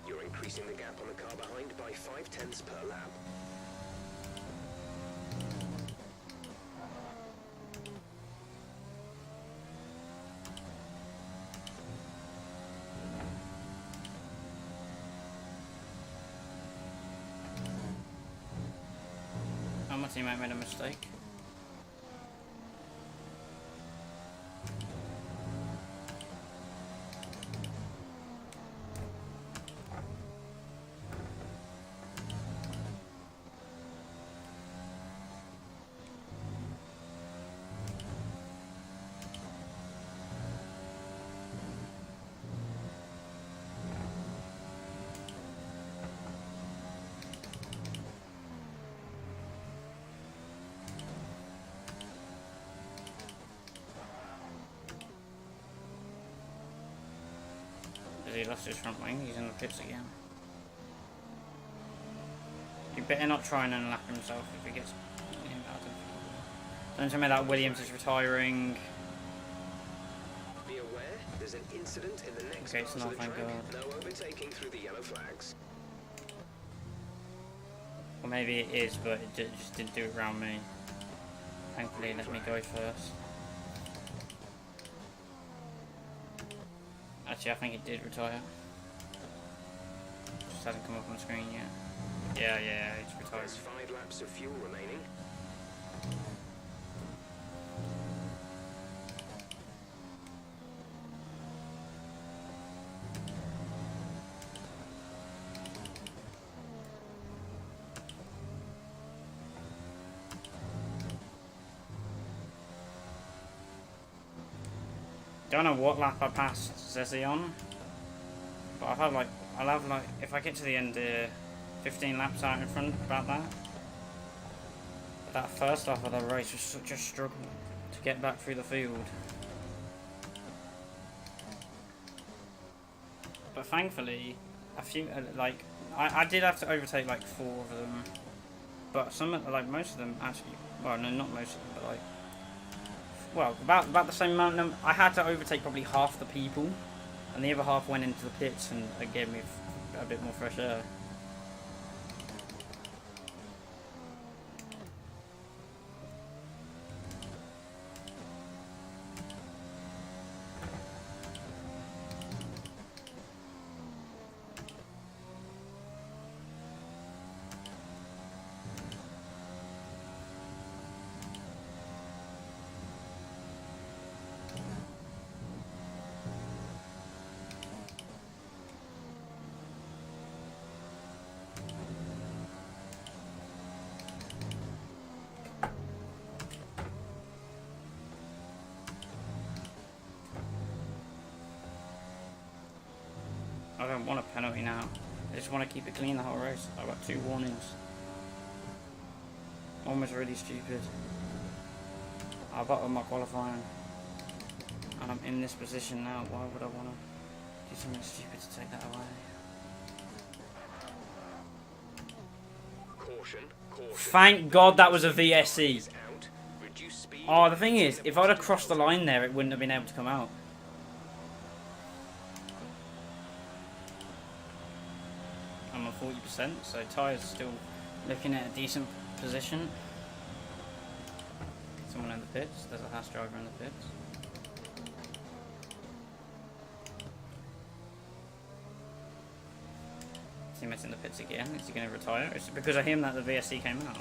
You're increasing the gap on the car behind by 0.5 per lap. Oh, my teammate made a mistake. he lost his front wing. He's in the pits again. You better not try and unlap himself if he gets him out of. Don't tell me that Williams is retiring. Be aware, there's an incident in the next Okay, it's part not, of the thank track. God. No overtaking through the yellow flags. Or maybe it is, but it just didn't do it around me. Thankfully, it let me go first. Actually, I think it did retire. Just hasn't come up on the screen yet. Yeah, it's retired. There's 5 laps of fuel remaining. Don't know what lap I passed Zezzy on, but I'll have like, if I get to the end, 15 laps out in front, about that. But that first half of the race was such a struggle to get back through the field. But thankfully, a few, like, I did have to overtake like 4 of them, but like most of them actually, well no, not most of them, but like, well, about the same amount. I had to overtake probably half the people, and the other half went into the pits and gave me a bit more fresh air. I don't want a penalty now. I just want to keep it clean the whole race. I got 2 warnings. One was really stupid. I bottled my qualifying, and I'm in this position now. Why would I want to do something stupid to take that away? Caution, caution. Thank God that was a VSC. Out. Reduce speed. Oh, the thing is, if I'd have crossed the line there, it wouldn't have been able to come out. I'm on 40%, so tyres still looking at a decent position. Someone in the pits. There's a Haas driver in the pits. Teammate's in the pits again. Is he going to retire? It's because of him that the VSC came out.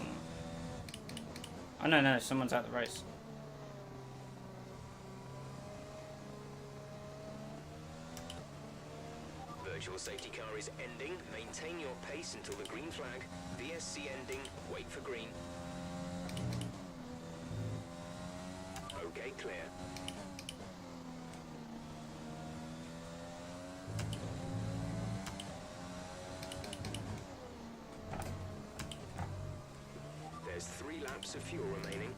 Oh no, someone's out of the race. Virtual safety car is ending. Maintain your pace until the green flag. VSC ending. Wait for green. Okay, clear. There's 3 laps of fuel remaining.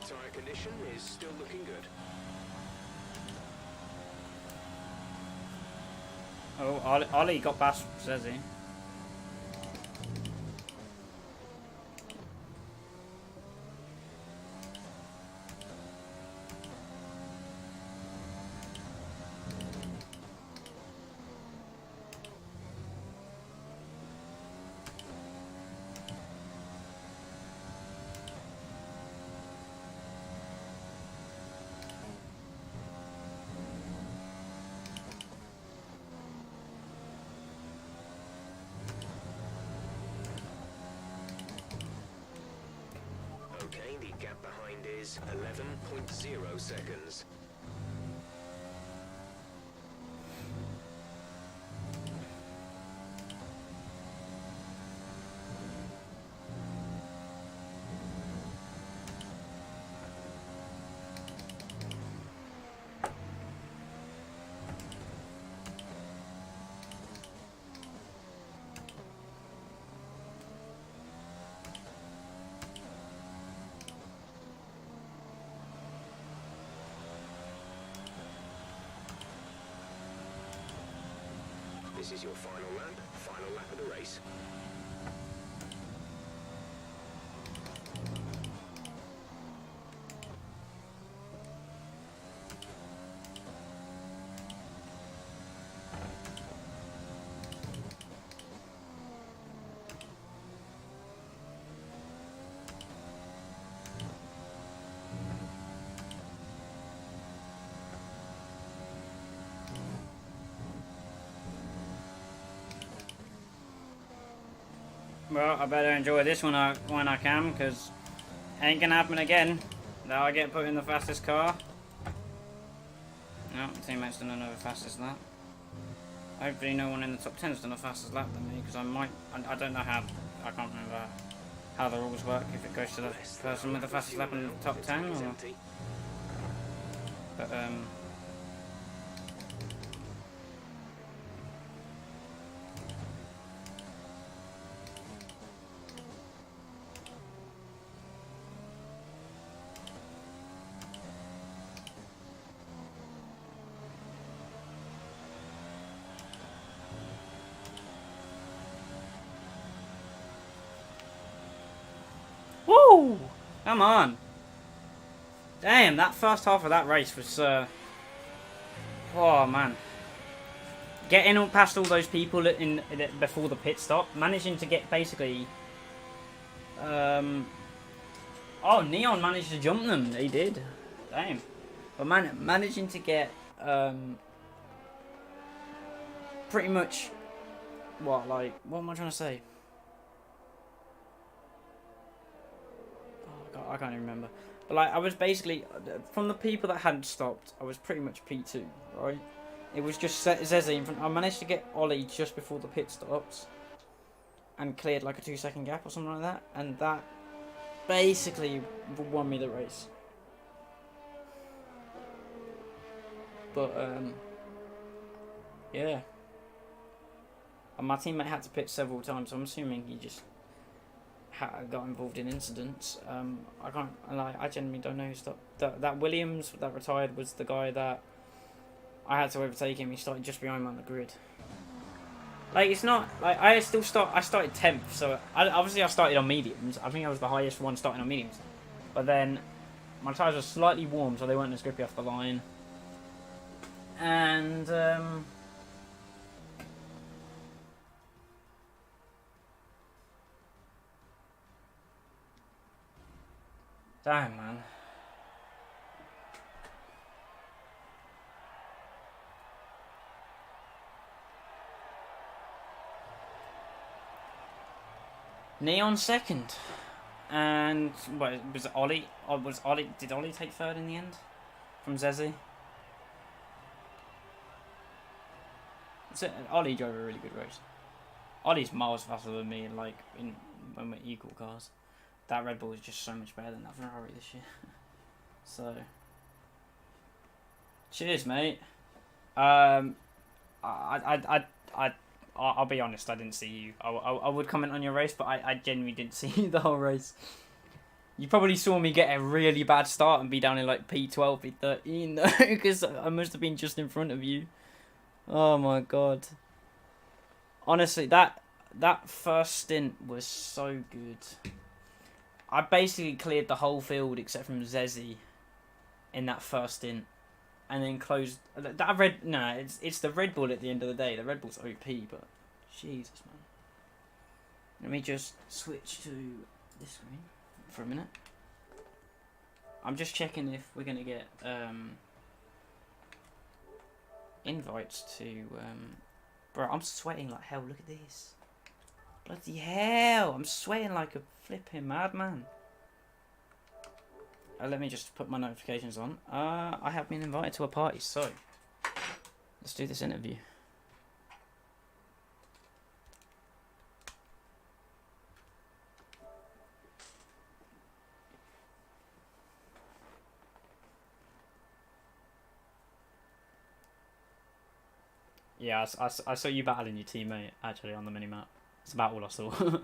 Tyre condition is still looking good. Oh, Ollie got past, says he. Okay, the gap behind is 11.0 seconds. This is your final lap of the race. Well, I better enjoy this when I can, because ain't gonna happen again. Now I get put in the fastest car. No, teammates done another fastest lap. Hopefully no one in the top 10's done a fastest lap than me, because I don't know how, I can't remember how the rules work, if it goes to the person with the fastest lap in the top 10, or... But, woo! Come on! Damn, that first half of that race was, oh man. Getting past all those people before the pit stop, managing to get basically, oh, Neon managed to jump them, he did. Damn. But managing to get, pretty much, what am I trying to say? Oh, God, I can't even remember. But I was basically, from the people that hadn't stopped, I was pretty much P2, right? It was just Zezzy in front. I managed to get Ollie just before the pit stops, and cleared like a 2-second gap or something like that, and that basically won me the race. But yeah, and my teammate had to pit several times, so I'm assuming he just got involved in incidents. I genuinely don't know who stopped. That Williams that retired was the guy that I had to overtake him. He started just behind me on the grid. Like, it's not like I started 10th, so obviously I started on mediums. I think I was the highest one starting on mediums, but then my tyres were slightly warm, so they weren't as grippy off the line. And damn, man. Neon second. And what was it, Ollie? Did Ollie take third in the end? From Zezzy? So Ollie drove a really good race. Ollie's miles faster than me when we're equal cars. That Red Bull is just so much better than that Ferrari this year. So cheers, mate. I'll be honest, I didn't see you. I would comment on your race, but I genuinely didn't see you the whole race. You probably saw me get a really bad start and be down in like P12, P13, because I must have been just in front of you. Oh my god. Honestly, that first stint was so good. I basically cleared the whole field except from Zezzy in that first stint. And then closed it's the Red Bull at the end of the day. The Red Bull's OP, but Jesus, man. Let me just switch to this screen for a minute. I'm just checking if we're gonna get invites to bro, I'm sweating like hell. Look at this. Bloody hell, I'm sweating like a flipping madman. Let me just put my notifications on. I have been invited to a party, so let's do this interview. Yeah, I saw you battling your teammate actually on the minimap. That's about all I saw.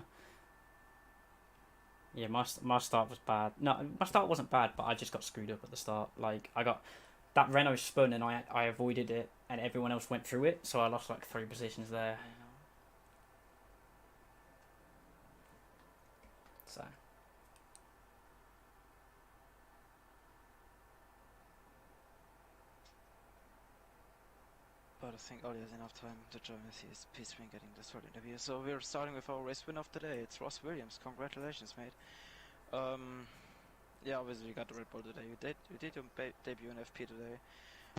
Yeah, my start was bad. No, my start wasn't bad, but I just got screwed up at the start. Like, that Renault spun and I avoided it, and everyone else went through it, so I lost like 3 positions there. So. But I think Ollie has enough time to join us. He is peacefully getting this third interview. So we're starting with our race win of the day. It's Ross Williams. Congratulations, mate. Yeah, obviously you got the Red Bull today. You did your debut in FP today,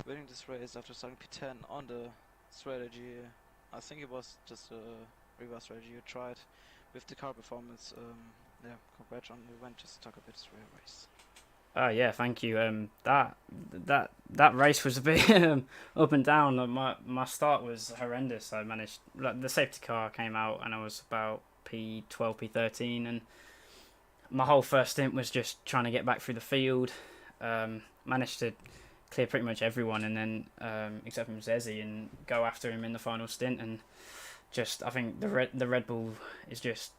winning this race after starting P10 on the strategy. I think it was just a reverse strategy you tried with the car performance. Yeah, congrats on the event. Just talk a bit through your race. Yeah, thank you. That race was a bit up and down. My start was horrendous. I managed, like, the safety car came out and I was about P12, P13, and my whole first stint was just trying to get back through the field. Managed to clear pretty much everyone, and then except from Zezzy, and go after him in the final stint. And just, I think the Red Bull is just.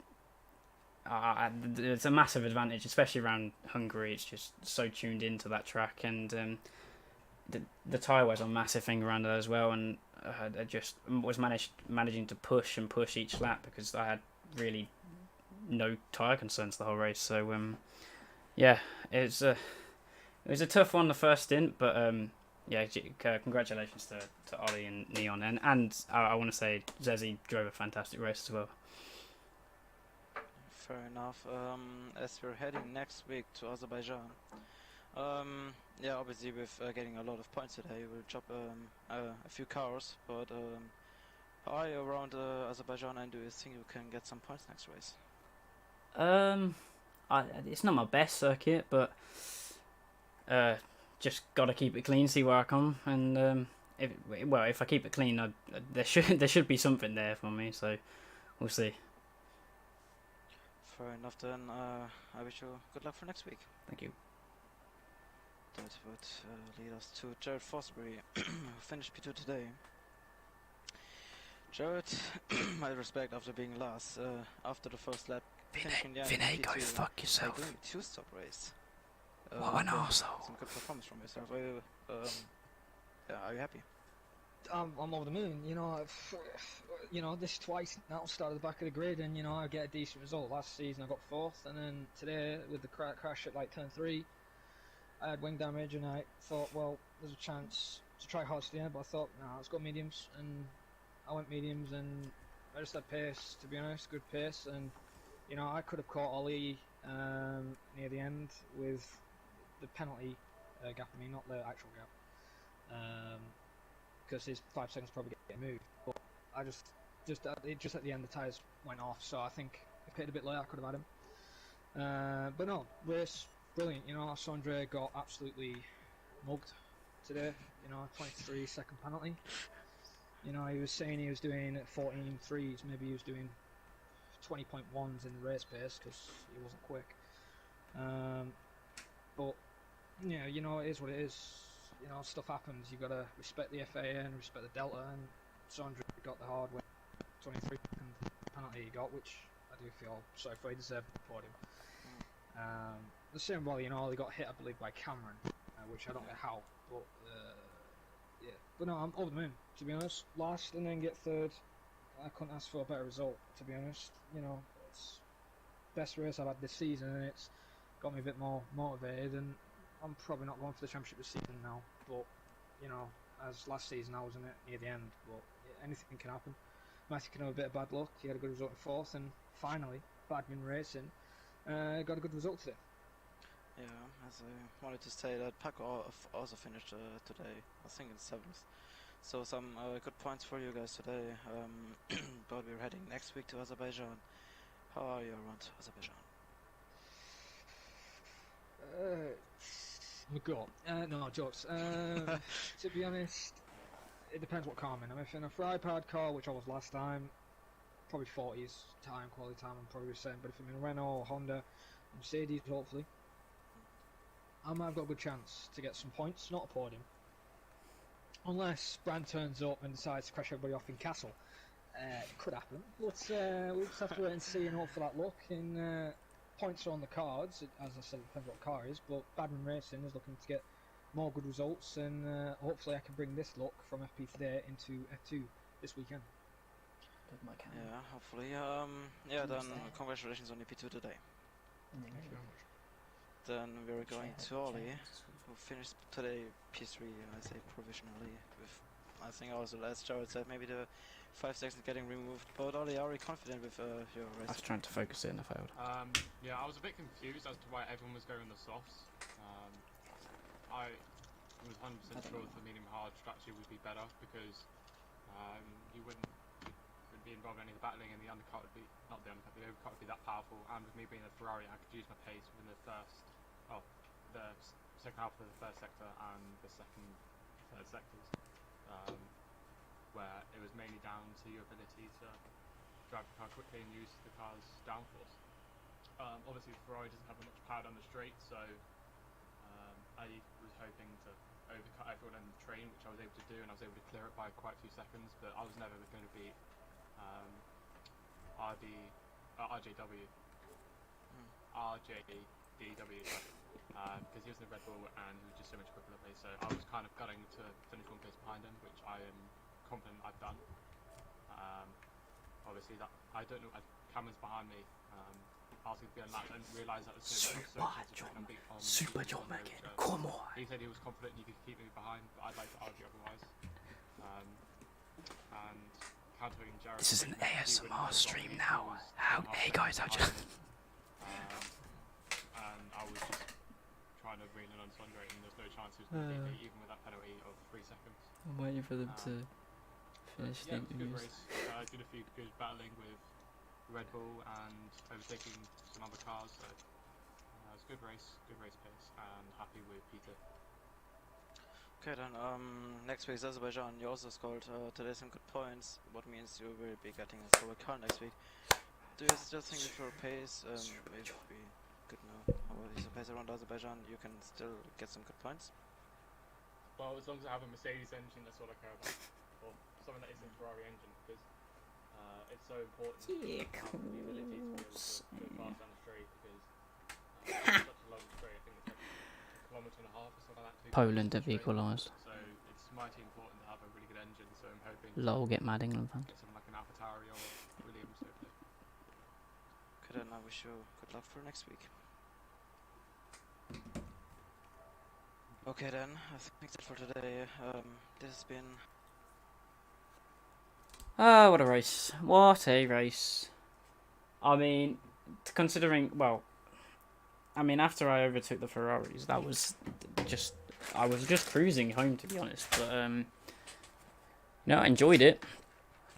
It's a massive advantage, especially around Hungary. It's just so tuned into that track, and the tyre wear's a massive thing around there as well. And I just was managing to push each lap because I had really no tyre concerns the whole race. So yeah, it was a tough one the first stint, but yeah, congratulations to Ollie and Neon, and I want to say Zezzy drove a fantastic race as well. Fair enough. As we're heading next week to Azerbaijan, yeah, obviously with getting a lot of points today, we'll drop a few cars. But how are you around Azerbaijan, and do you think you can get some points next race? It's not my best circuit, but just gotta keep it clean, see where I come, and if I keep it clean, there should be something there for me. So we'll see. Fair enough then. I wish you good luck for next week. Thank you. That would lead us to Jared Fosbury, who finished P2 today. Jared, my respect after being last, after the first lap, finishing the Vinay, go fuck yourself. Doing a two-stop race. What an arsehole. Some good performance from yourself. Are you happy? I'm over the moon. This twice now started at the back of the grid, and I get a decent result. Last season I got 4th, and then today with the crash at like turn 3, I had wing damage, and I thought, well, there's a chance to try hard to the end, but I thought, nah, let's go mediums, and I went mediums, and I just had pace, to be honest, good pace, and I could have caught Ollie near the end with the penalty gap, not the actual gap. Because his 5 seconds probably get moved, but I just at the end the tyres went off, so I think if it hit a bit late I could have had him. But no, race brilliant. Sondre got absolutely mugged today. 23 second penalty. He was saying he was doing 14 threes, maybe he was doing 20.1s in the race pace because he wasn't quick. But yeah, it is what it is. Stuff happens. You gotta respect the FAA and respect the Delta. And Sondre got the hard way, 23 second penalty he got, which I do feel sorry for. He deserved the podium. The same well, he got hit, I believe, by Cameron, which I don't know how. But yeah, but no, I'm over the moon, to be honest. Last and then get 3rd. I couldn't ask for a better result, to be honest. It's best race I've had this season, and it's got me a bit more motivated. And I'm probably not going for the championship this season now, but as last season I was in it near the end. But yeah, anything can happen. Matthew can have a bit of bad luck. He had a good result in 4th, and finally, Badman Racing got a good result today. Yeah, as I wanted to say that Paco also finished today, I think in 7th. So some good points for you guys today. But we're heading next week to Azerbaijan. How are you around Azerbaijan? No jokes. To be honest, it depends what car I'm in. If in a FryPad car, which I was last time, probably 40s quality time, I'm probably the same. But if I'm in a Renault or Honda, Mercedes, hopefully, I might have got a good chance to get some points, not a podium. Unless Brand turns up and decides to crash everybody off in Castle. It could happen. But we'll just have to wait and see and hope for that luck. And points are on the cards. As I said, it depends what car it is. But Badman Racing is looking to get more good results, and hopefully I can bring this look from FP today into F2 this weekend. My camera. Yeah, hopefully. Yeah, then congratulations on your P2 today. Thank you very much. Then we're going to Ollie, Cheers. who finished today P3, I say provisionally, with, I think also, as Jared said, maybe the 5 seconds getting removed. But Ollie, are you confident with your race? I was trying to focus it and I failed. Yeah, I was a bit confused as to why everyone was going the softs. I was 100% sure the medium hard strategy would be better because you wouldn't be involved in any of the battling, and the undercut would be, not the undercut, the overcut would be that powerful. And with me being a Ferrari, I could use my pace within the second half of the first sector and the third sectors, where it was mainly down to your ability to drive the car quickly and use the car's downforce. Obviously, the Ferrari doesn't have much power down the straight, so I was hoping to overcut everyone in the train, which I was able to do, and I was able to clear it by quite a few seconds, but I was never going to beat RJDW, because he was in the Red Bull and he was just so much quicker than me, so I was kind of gunning to finish one place behind him, which I am confident I've done. Obviously, that I don't know, Cameron's behind me, asking to be unlapped. I didn't realise that was Super John Megan, come on. He said he was confident you could keep me behind, but I'd like to argue otherwise. And countering Jared. This is an ASMR stream now. Hey guys, how just... And I was just trying to reel in on Sundray, and there's no chance he was going to beat me, even with that penalty of 3 seconds. I'm waiting for them to finish the Yeah, it was a good interviews. race. I did a few good battling with Red Bull and overtaking some other cars, so it was a good race pace, and happy with Peter. Okay, then next week is Azerbaijan. You also scored today some good points, what means you will be getting a silver car next week. Do you still think with your pace, if we could know how is the pace around Azerbaijan, you can still get some good points? Well, as long as I have a Mercedes engine, that's all I care about. Or something that isn't a Ferrari engine, because it's so important to have the ability to be able to go fast down the straight, because it's such a long straight. I think it's like a kilometre and a half or something like that. Poland have equalised. So it's mighty important to have a really good engine, so I'm hoping Lol, get mad England fans. get something like an AlphaTauri or Williams, hopefully. Okay, then I wish you good luck for next week. Okay then, I think that's it for today. This has been... Ah, what a race. What a race. I mean, considering, well, I mean, after I overtook the Ferraris, that was just, I was just cruising home, to be honest. But, no, I enjoyed it.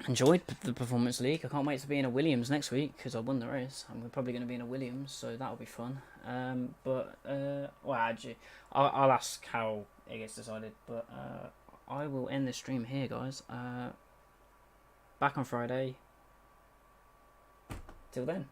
Enjoyed the Performance League. I can't wait to be in a Williams next week, because I won the race. I'm probably going to be in a Williams, so that'll be fun. Well, actually, I'll ask how it gets decided. But I will end this stream here, guys. Back on Friday. Till then.